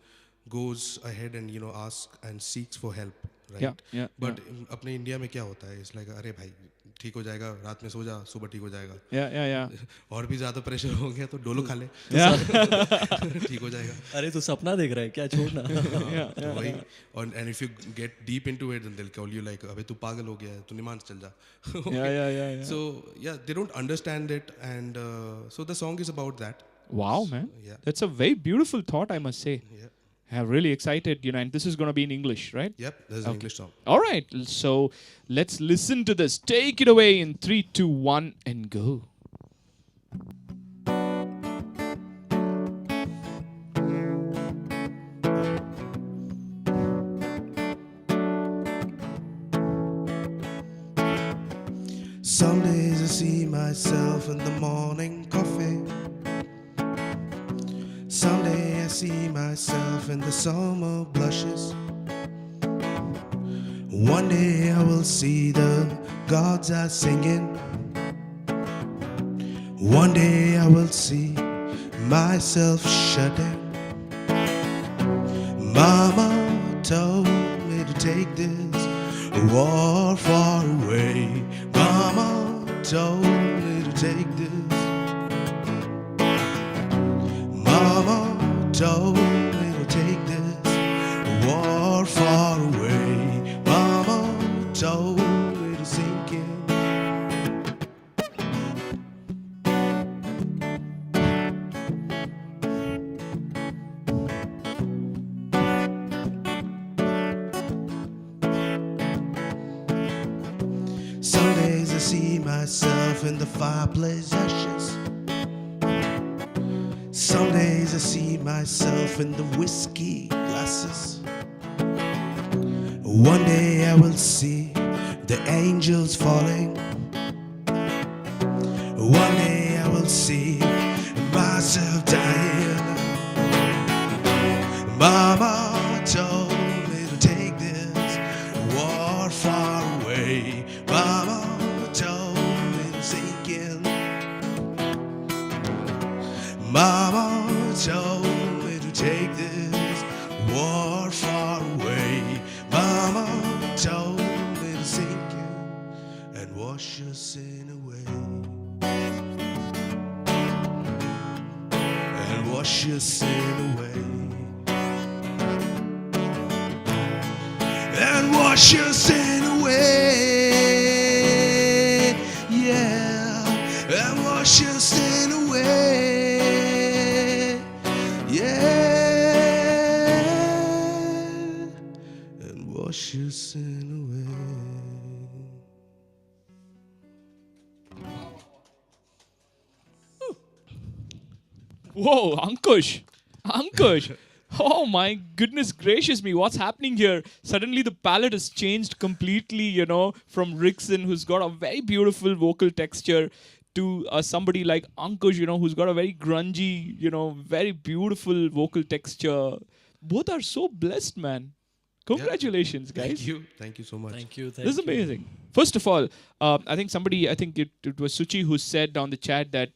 goes ahead and asks and seeks for help, right? Yeah. But अपने India में क्या होता है? It's like अरे भाई ठीक हो जाएगा, रात में सो जा, सुबह ठीक हो जाएगा. Yeah. और भी ज़्यादा प्रेशर हो गया तो डोलो खा ले. ठीक हो जाएगा. अरे तू सपना देख रहा है क्या, छोड़ना. तो वही. And if you get deep into it, then they'll call you like अबे तू पागल हो गया है, तू निमान चल जा. Yeah. So yeah, they don't understand it, and so the song is about that. Wow, man. Yeah. That's a very beautiful thought, I must say. Yeah. I'm really excited, and this is going to be in English, right? Yep, there's an English song. All right, so let's listen to this. Take it away in 3, 2, 1, and go. Some days I see myself in the morning coffee. Someday I see myself in the summer blushes. One day I will see the gods are singing. One day I will see myself shutting. Mama told me to take this war far away. Mama told me to take this. Mama told me to take this war far away. Mama told me to sink in. Some days I see myself in the fireplace ashes. Some days I see myself in the whiskey glasses. One day I will see the angels falling. One day I will see myself dying. Mama told me to take this war far away. Mama told me to sink in. Mama told me to take this war far away. Mama told me to sink in and wash your sin away. And wash your sin away. And wash your sin away. Yeah. And wash your sin away. Yeah. And wash your sin away. Whoa, Ankush. Ankush. Oh my goodness gracious me, what's happening here? Suddenly the palette has changed completely, from Rickson, who's got a very beautiful vocal texture, to somebody like Ankush, who's got a very grungy, very beautiful vocal texture. Both are so blessed, man. Congratulations, guys. Thank you so much. Thank you. This is amazing. First of all, I think it was Suchi who said on the chat that,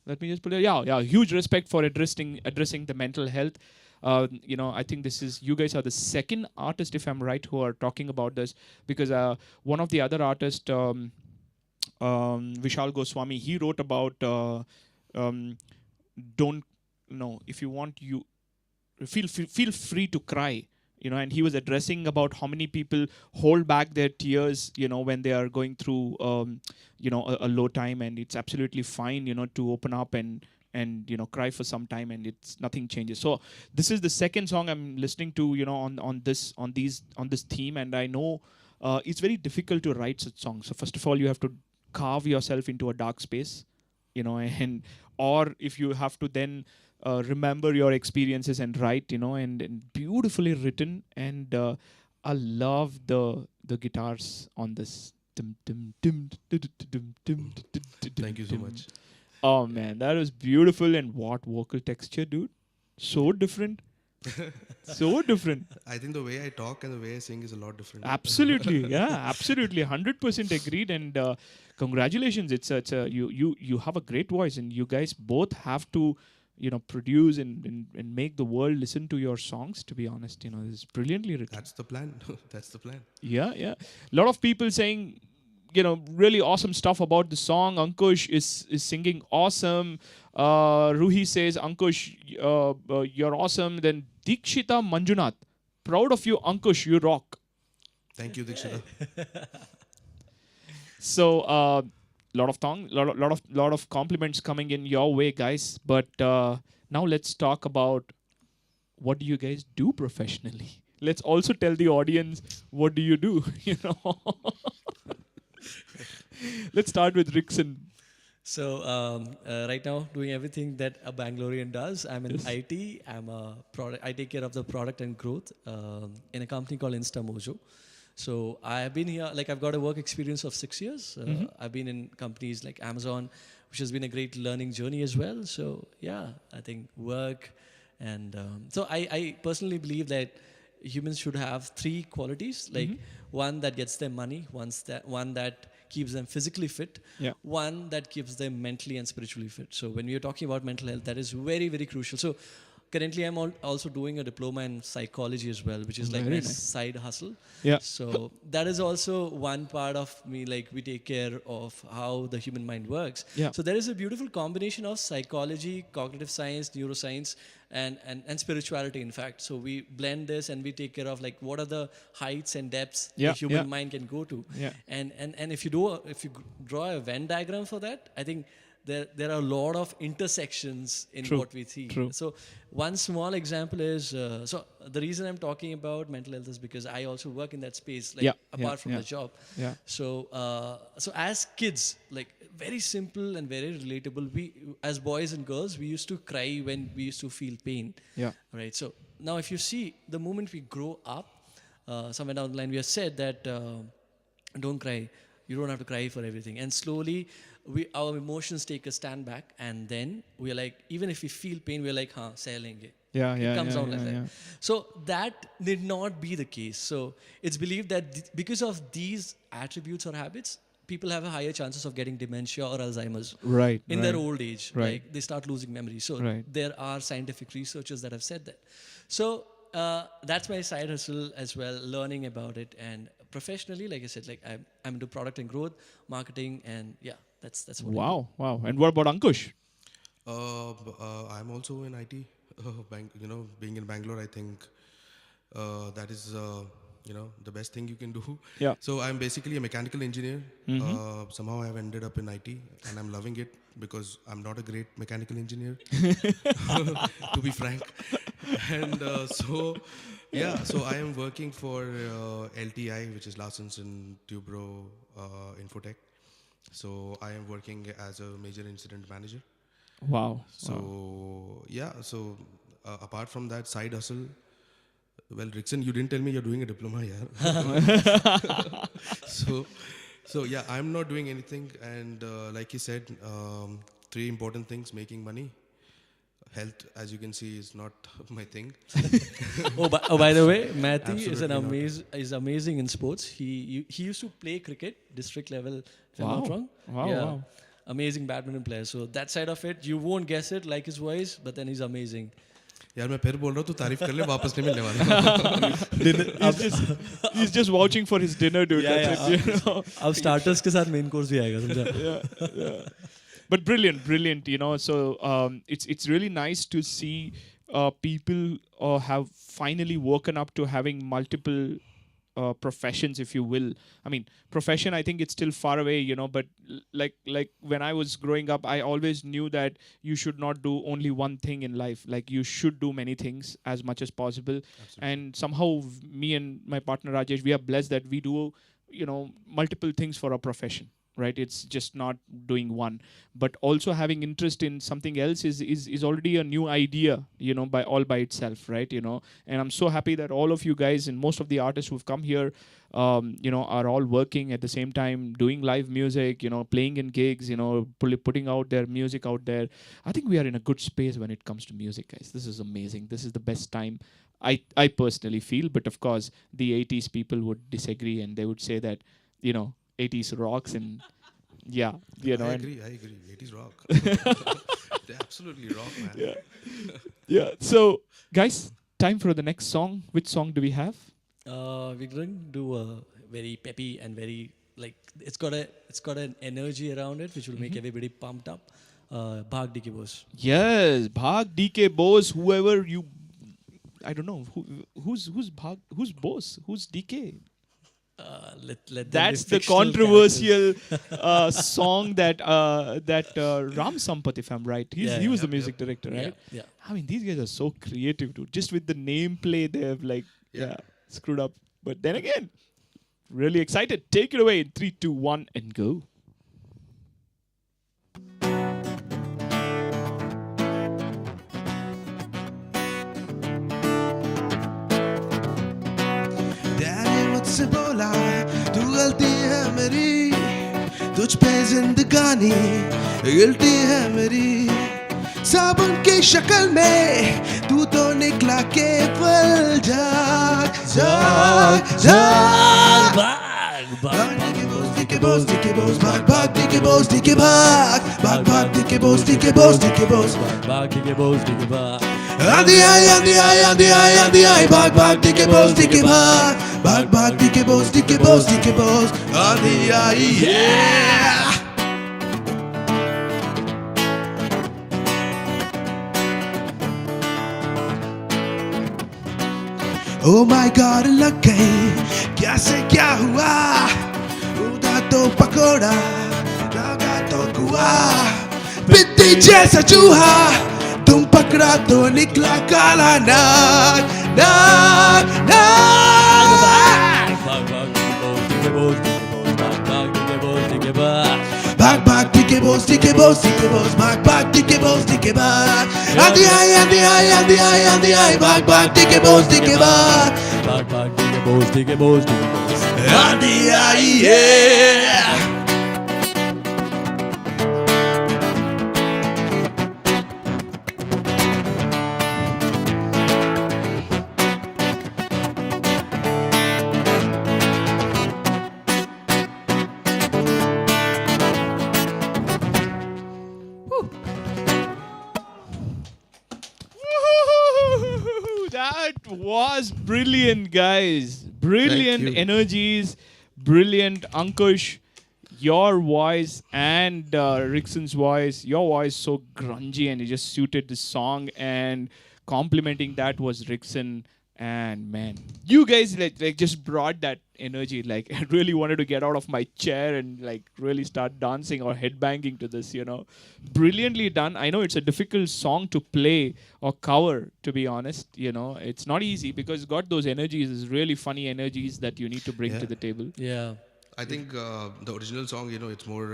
let me just put it. Yeah. Huge respect for addressing the mental health. I think you guys are the second artist, if I'm right, who are talking about this, because one of the other artists, Vishal Goswami, he wrote about don't if you want, you feel free to cry. And he was addressing about how many people hold back their tears, when they are going through, a low time, and it's absolutely fine, to open up and cry for some time, and nothing changes. So this is the second song I'm listening to, on this theme, and I know it's very difficult to write such songs. So first of all, you have to carve yourself into a dark space, or if you have to then remember your experiences and write, and beautifully written. And I love the guitars on this. Thank you so much. Oh man, that was beautiful. And what vocal texture, dude. So different. So different. I think the way I talk and the way I sing is a lot different. Absolutely. Yeah, absolutely. 100% agreed. And congratulations. You have a great voice, and you guys both have to produce and make the world listen to your songs, to be honest. It's brilliantly written. That's the plan. That's the plan. Yeah. A lot of people saying, really awesome stuff about the song. Ankush is singing awesome. Ruhi says, Ankush, you're awesome. Then Dikshita Manjunath, proud of you, Ankush, you rock. Thank you, Dikshita. So, lot of compliments coming in your way, guys. But now let's talk about what do you guys do professionally. Let's also tell the audience, what do you do? Let's start with Rickson. So right now, doing everything that a Bangalorean does. I'm in IT. I take care of the product and growth in a company called InstaMojo. So I've been here, I've got a work experience of 6 years. I've been in companies like Amazon, which has been a great learning journey as well. So yeah, I think work. And so I personally believe that humans should have 3 qualities, one that gets them money, one that keeps them physically fit, one that keeps them mentally and spiritually fit. So when we are talking about mental health, that is very, very crucial. So currently I'm also doing a diploma in psychology as well, which is like my side hustle. Yeah. So that is also one part of me, we take care of how the human mind works. Yeah. So there is a beautiful combination of psychology, cognitive science, neuroscience, and spirituality, in fact. So we blend this and we take care of what are the heights and depths the human mind can go to. Yeah. And if you draw a Venn diagram for that, I think there are a lot of intersections in True, what we see. true. So one small example is so the reason I'm talking about mental health is because I also work in that space, like Yeah, apart from yeah. the job. Yeah. So so as kids, like very simple and very relatable. We as boys and girls, we used to cry when we used to feel pain. Yeah. Right. So now if you see the moment we grow up, somewhere down the line, we have said that don't cry. You don't have to cry for everything. And slowly, our emotions take a stand back, and then we're like, even if we feel pain, we're like, "Huh, seh lenge." Yeah, It yeah, comes yeah, out like yeah, that. yeah. So that did not be the case. So it's believed that because of these attributes or habits, people have a higher chances of getting dementia or Alzheimer's Right, in their right, old age. right. Like they start losing memory. So Right. there are scientific researchers that have said that. So that's my side hustle as well, learning about it. And professionally, like I said, like I'm into product and growth, marketing, and yeah, that's what I do. Wow, wow. And what about Ankush? I'm also in IT. Being in Bangalore, I think that is the best thing you can do. Yeah. So I'm basically a mechanical engineer. Mm-hmm. Somehow I've ended up in IT, and I'm loving it because I'm not a great mechanical engineer, to be frank. And so I am working for LTI, which is licensed in Tubro Infotech. So I am working as a major incident manager. Wow. So apart from that side hustle, well, Rickson, you didn't tell me you're doing a diploma here. so yeah, I'm not doing anything, and like you said, three important things: making money. Health, as you can see, is not my thing. By the way, Matthew is Absolutely not. is amazing in sports. He used to play cricket, district level, if I'm Wow. not wrong. Wow, Yeah. wow. Amazing badminton player. So that side of it, you won't guess it like his voice, but then he's amazing. यार मैं फिर बोल रहा हूँ तू तारीफ कर ले वापस नहीं मिलने वाला He's just vouching for his dinner, dude. That's it, you know. अब starters के साथ main course भी आएगा समझा? But brilliant, you know. So it's really nice to see people have finally woken up to having multiple professions, if you will. I mean, profession, I think it's still far away, you know, but like when I was growing up, I always knew that you should not do only one thing in life. Like you should do many things as much as possible. Absolutely. And somehow me and my partner Rajesh, we are blessed that we do, you know, multiple things for our profession. Right, it's just not doing one, but also having interest in something else is already a new idea, you know, by itself, right? You know, and I'm so happy that all of you guys and most of the artists who've come here, you know, are all working at the same time, doing live music, you know, playing in gigs, you know, putting out their music out there. I think we are in a good space when it comes to music, guys. This is amazing. This is the best time. I personally feel, but of course, the 80s people would disagree and they would say that, you know, 80s rocks and yeah, you know. I agree. 80s rock. They absolutely rock, man. Yeah. So, guys, time for the next song. Which song do we have? We're going to do a very peppy and very like it's got an energy around it which will make everybody pumped up. Bhag DK Bose. Yes, Bhag DK Bose. Whoever you, I don't know who's Bhag, who's Bose, who's DK. Let them That's be the fictional controversial song that Ram Sampath, if I'm right. He was the music director, right? Yeah. I mean, these guys are so creative, dude. Just with the nameplay, they have like screwed up. But then again, really excited. Take it away in 3, 2, 1, and go. मुझसे बोला तू गलती है मेरी तुझ पे जिंदगानी guilty है मेरी साबुन की शक्ल में तू तो निकला केवल जाग जाग जाग भाग DK Bose DK Bose भाग भाग DK Bose DK भाग भाग भाग DK Bose DK Bose DK Bose Bhag DK Bose DK Bhag. आंधी आई आंधी आई आंधी आई आंधी आई भाग भाग DK Bose DK भाग भाग भाग DK Bose DK Bose DK Bose आंधी आई yeah Oh my God लग गई क्या से क्या हुआ उड़ा तो पकोड़ा लगा तो कुआ बित्ती जैसा चूहा तुम पकड़ा तो निकला काला नाग नाग नाग भाग भाग टिके बोस भाग भाग टिके बोस आंधी आई आंधी आई आंधी आई आंधी आई भाग भाग टिके बोस आंधी आई yeah That was brilliant, guys. Brilliant Thank you. energies, brilliant Ankush. Your voice and Rickson's voice, your voice so grungy and it just suited the song. And complimenting that was Rickson. And man, you guys like just brought that energy. Like I really wanted to get out of my chair and like really start dancing or headbanging to this. Brilliantly done. I know it's a difficult song to play or cover. To be honest, it's not easy because it's got those energies, these really funny energies that you need to bring to the table. Yeah. I think the original song, it's more,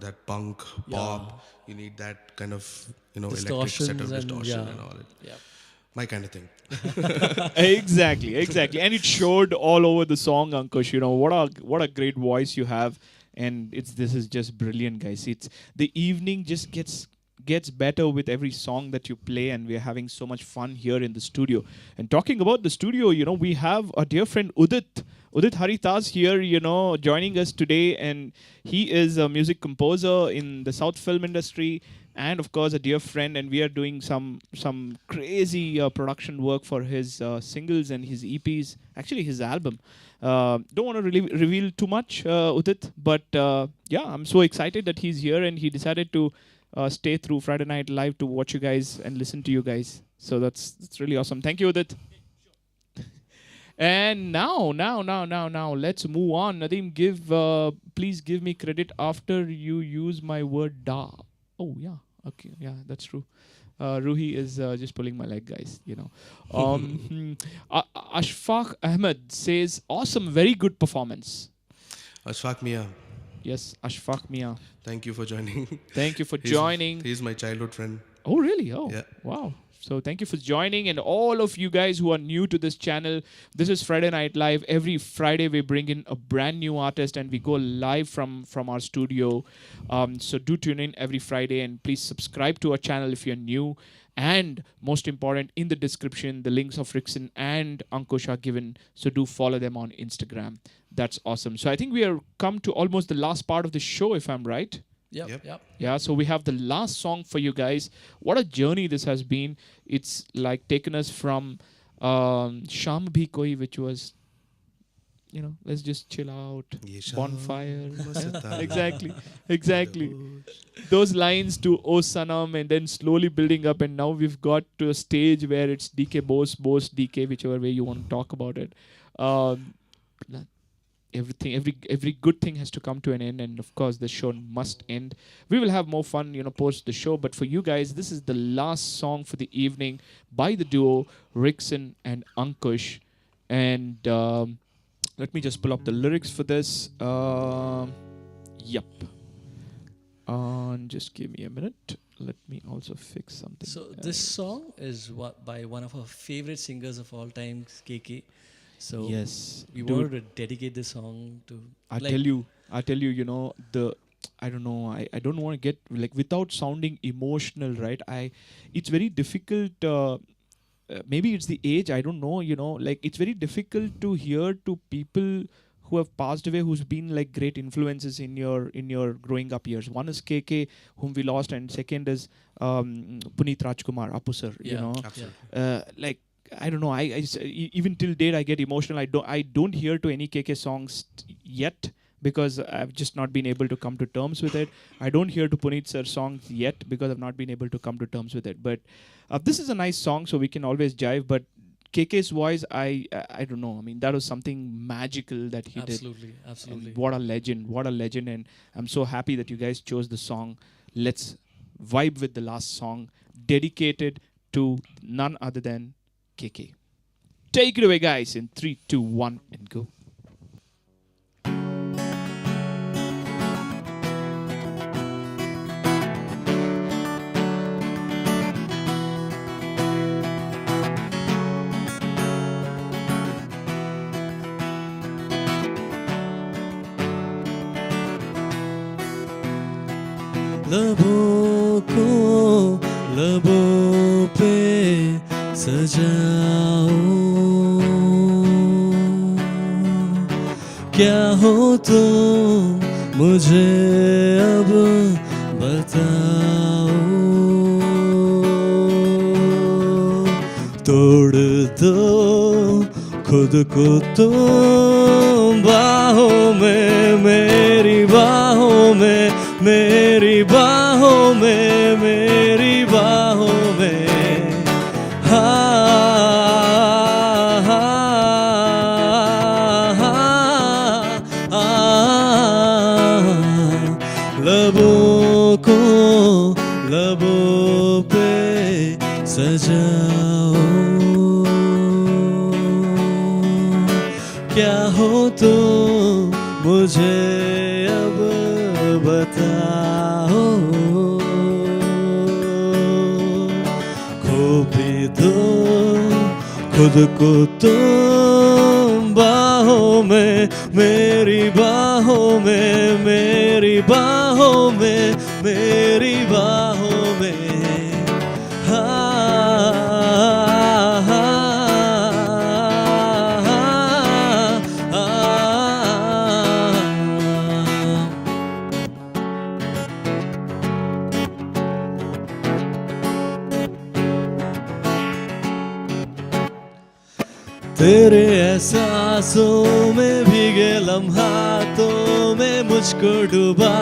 that punk, pop. You need that kind of, electric set of distortion and all. Yeah. My kind of thing. Exactly. And it showed all over the song, Ankush. What a great voice you have, and this is just brilliant, guys. It's the evening just gets better with every song that you play, and we're having so much fun here in the studio. And talking about the studio, we have a dear friend Udit Haritas here, joining us today, and he is a music composer in the South film industry, and of course a dear friend. And we are doing some crazy production work for his singles and his EPs, actually his album. Don't want to reveal too much, Udit, but yeah, I'm so excited that he's here and he decided to stay through Friday Night Live to watch you guys and listen to you guys. So that's really awesome. Thank you, Udit. And now, let's move on. Nadeem, please give me credit after you use my word da. Oh, yeah. Okay, yeah, that's true. Ruhi is just pulling my leg, guys, Ashfaq Ahmed says, awesome, very good performance. Ashfaq Mia. Yes, Ashfaq Mia. Thank you for joining. Thank you for joining. He's my childhood friend. Oh, really? Oh, yeah. Wow. So thank you for joining, and all of you guys who are new to this channel. This is Friday Night Live. Every Friday we bring in a brand new artist and we go live from our studio. So do tune in every Friday, and please subscribe to our channel if you're new. And most important, in the description, the links of Rickson and Ankush are given. So do follow them on Instagram. That's awesome. So I think we are come to almost the last part of the show, if I'm right. Yep. Yeah, so we have the last song for you guys. What a journey this has been. It's like taken us from Sham Bhi Koi, which was, let's just chill out, bonfire. Exactly. Those lines to O Sanam, and then slowly building up, and now we've got to a stage where it's DK Bose DK, whichever way you want to talk about it. Every good thing has to come to an end, and of course the show must end. We will have more fun post the show, but for you guys, this is the last song for the evening by the duo Rickson and Ankush. And let me just pull up the lyrics for this. Yep. Just give me a minute. Let me also fix something. So this song is by one of our favorite singers of all time, KK. So yes, we wanted to dedicate this song to. I tell you, I don't know. I don't want to get without sounding emotional, right? It's very difficult. Maybe it's the age. I don't know. It's very difficult to hear to people who have passed away, who's been great influences in your growing up years. One is KK, whom we lost, and second is Puneet Rajkumar, Apu sir. Absolutely. I don't know. I even till date I get emotional. I don't hear to any KK songs yet because I've just not been able to come to terms with it. I don't hear to Puneet sir songs yet because I've not been able to come to terms with it. But this is a nice song, so we can always jive. But KK's voice, I don't know. I mean, that was something magical that he did. Absolutely. And what a legend! And I'm so happy that you guys chose the song. Let's vibe with the last song dedicated to none other than KK. Take it away, guys, in 3, 2, 1, and go. लबों को लबों पे सजाओ, क्या हो तो मुझे अब बताओ, तोड़ दो खुद को तुम बाहों में, मेरी बाहों में, मेरी बाहों में, मेरी बाहों में। लबों को लबों पे सजाओ, क्या हो तो मुझे अब बताओ, खो भी दो खुद को तुम बाहों में, मेरी बाहों में, मेरी बाहों में, मेरी बाहों में। तेरे एहसासों में भीगे लम्हातों में मुझको डूबा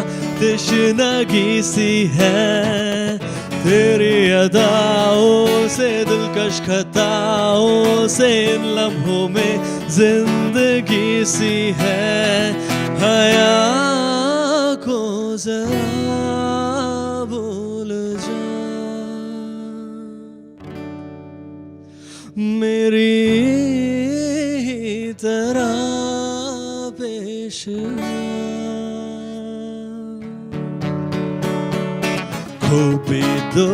तश्नगी सी है, तेरी अदाओं से दिलकश खताओं से इन लम्हों में जिंदगी सी है। हया को जरा भूल जा, मेरी तरह पेश खो भी दो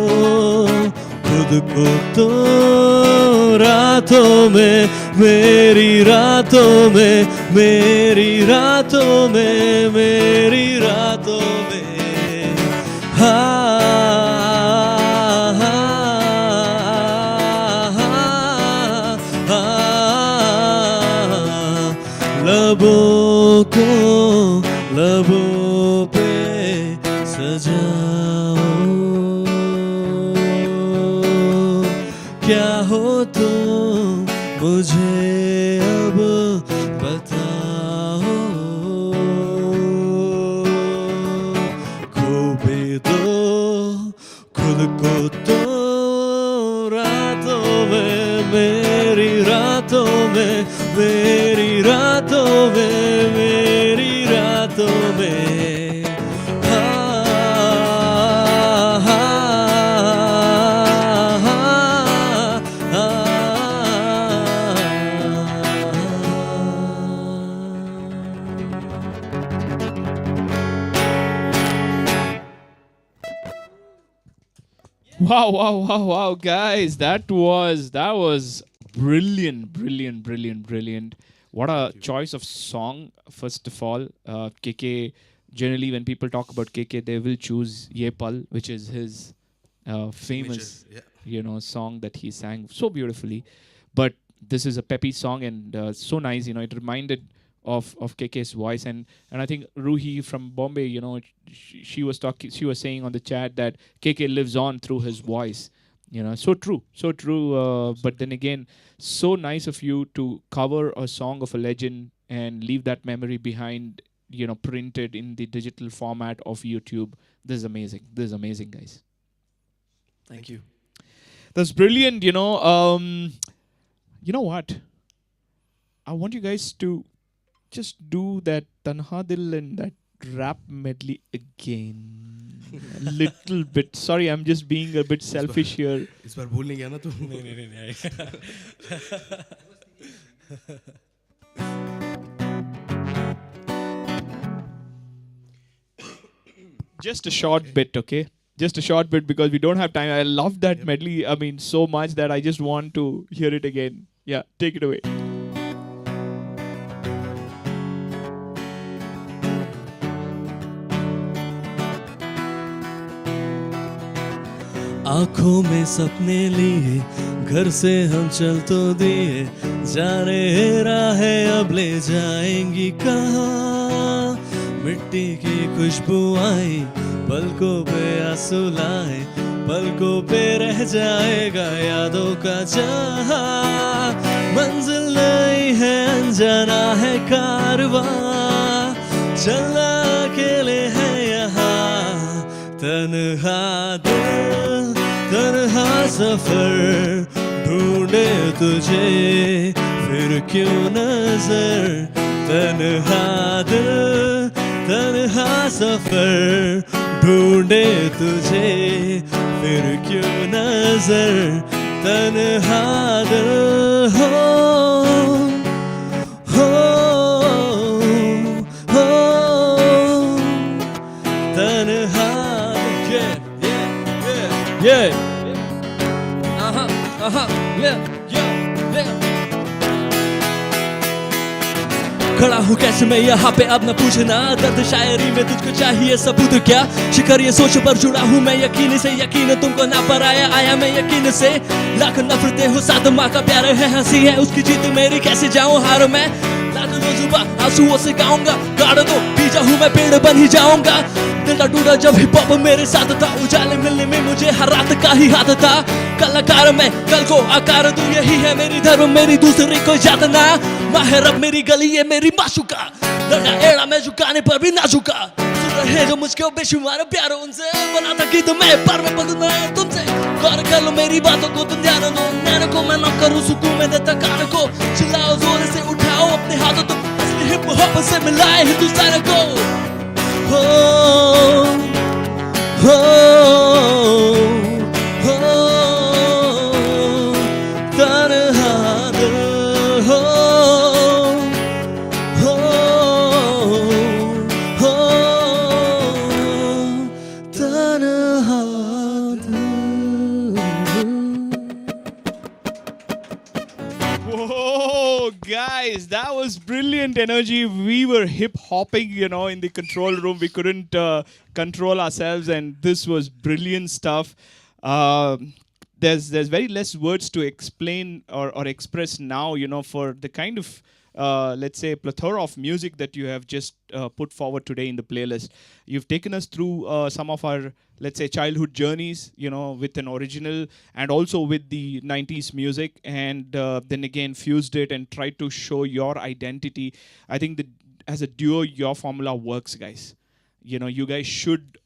खुद को तो रातों में, मेरी रातों में, मेरी रातों में, मेरी रातों में। लबों को लबों पे सजाओ, क्या हो तो मुझे अब बताओ, खो भी दो खुद को तो रातों में, मेरी रातों में, मेरी रातों में, मेरी रातों में। Wow, wow, wow, wow, guys, that was brilliant, brilliant, brilliant, brilliant. What a choice of song. First of all, KK. Generally, when people talk about KK, they will choose Ye Pal, which is his famous, song that he sang so beautifully. But this is a peppy song and so nice. It reminded of KK's voice, and I think Ruhi from Bombay, she was saying on the chat that KK lives on through his voice. So true, so true. But then again, so nice of you to cover a song of a legend and leave that memory behind, printed in the digital format of YouTube. This is amazing. This is amazing, guys. Thank you. That's brilliant. You know what? I want you guys to just do that Tanha Dil and rap medley again. A little bit. Sorry, I'm just being a bit selfish here. इस बार भूल नहीं गया ना तू? नहीं नहीं नहीं आएगा. Just a short bit, okay? Just a short bit because we don't have time. I love that medley. I mean, so much that I just want to hear it again. Yeah, take it away. आंखों में सपने लिए घर से हम चल तो दिए, जाने राहें अब ले जाएंगी कहाँ. मिट्टी की खुशबू आई, पलकों पे आंसू लाए, पलकों पे रह जाएगा यादों का जहां. मंजिल नहीं है अनजाना है कारवां, चलना अकेले है यहाँ. तन्हा दिल तन्हा सफर ढूंढे तुझे फिर क्यों नजर. तन्हा दिल तन्हा सफर ढूंढे तुझे फिर क्यों नजर. तन्हा दिल हो तन्हा. Yeah. खड़ा हूँ कैसे मैं यहाँ पे अब न पूछना, दर्द शायरी में तुझको चाहिए सबूत क्या. शिकर ये सोच पर जुड़ा हूँ मैं यकीन से, यकीन तुमको ना पर आया मैं यकीन से. लाख नफरतें हो साथ माँ का प्यार है, हंसी है उसकी जीत मेरी कैसे जाऊँ हार मैं. लाख जुबा आंसुओं से गाऊंगा, गाड़ दो बीजा हूँ मैं पेड़ बन ही जाऊंगा. दिल टूटा जब हिप हॉप मेरे साथ था, उजाले मिलने में मुझे हर रात का ही हाथ था. कलाकार मैं कल को आकार दूं, यही है मेरी धर्म मेरी दूसरी कोई जात ना. माहिर अब मेरी गली है मेरी माशुका, लड़ा एड़ा मैं झुकाने पर भी ना झुका. सुन रहे जो मुझको बेशुमार प्यार उनसे, बना था गीत मैं पर मैं पगना तुमसे. गौर कर लो मेरी बातों को तुम ध्यान दो, नैन को मैं न करूँ सुकून में देता कान को. चिल्लाओ जोर से उठाओ अपने हाथों तुम, असली हिप हॉप से मिलाए हिंदुस्तान को. हो हो हो तन्हा दिल हो हो हो तन्हा दिल. Whoa, guys, that was brilliant energy. We were hip hopping, in the control room. We couldn't control ourselves, and this was brilliant stuff. There's very less words to explain or express now, for the kind of let's say plethora of music that you have just put forward today in the playlist. You've taken us through some of our, let's say, childhood journeys, with an original and also with the 90s music, and then again fused it and tried to show your identity. I think that as a duo, your formula works, guys. You guys should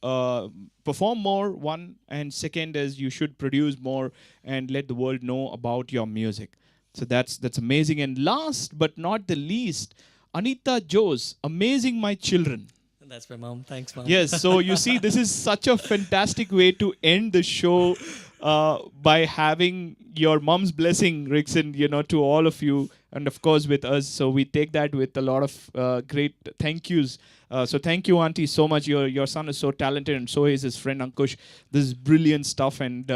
perform more, one, and second is you should produce more and let the world know about your music. So that's amazing. And last but not the least, Anita Jose, Amazing My Children. That's my mom. Thanks, mom. Yes, so you see, this is such a fantastic way to end the show by having your mom's blessing, Rickson, to all of you, and of course with us. So we take that with a lot of great thank yous. So thank you, Auntie, so much. Your son is so talented, and so is his friend Ankush. This is brilliant stuff, and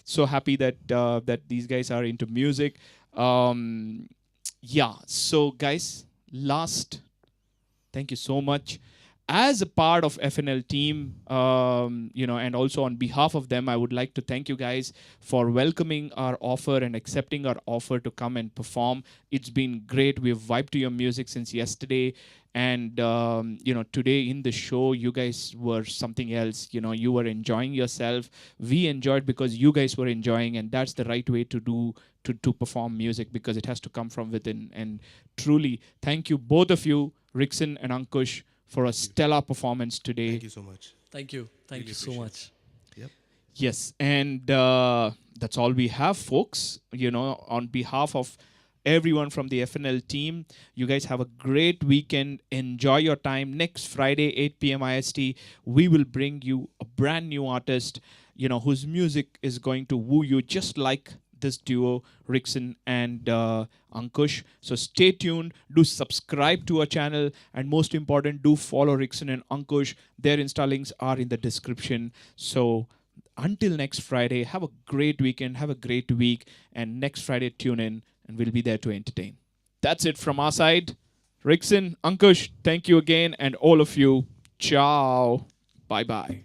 so happy that these guys are into music. Yeah, so guys, last, thank you so much. As a part of FNL team, and also on behalf of them, I would like to thank you guys for welcoming our offer and accepting our offer to come and perform. It's been great. We've vibed to your music since yesterday. And, today in the show, you guys were something else. You were enjoying yourself. We enjoyed because you guys were enjoying. And that's the right way to perform music, because it has to come from within. And truly, thank you, both of you, Rickson and Ankush, for a stellar performance today. Thank you so much. Thank you. Thank you so much. Yep. Yes, and that's all we have, folks. On behalf of everyone from the FNL team. You guys have a great weekend. Enjoy your time. Next Friday, 8 p.m. IST, we will bring you a brand new artist, whose music is going to woo you just like this duo, Rickson and Ankush. So stay tuned. Do subscribe to our channel, and most important, do follow Rickson and Ankush. Their Insta links are in the description. So until next Friday, have a great weekend, have a great week, and next Friday tune in, and we'll be there to entertain. That's it from our side. Rickson, Ankush, thank you again, and all of you, ciao. Bye bye.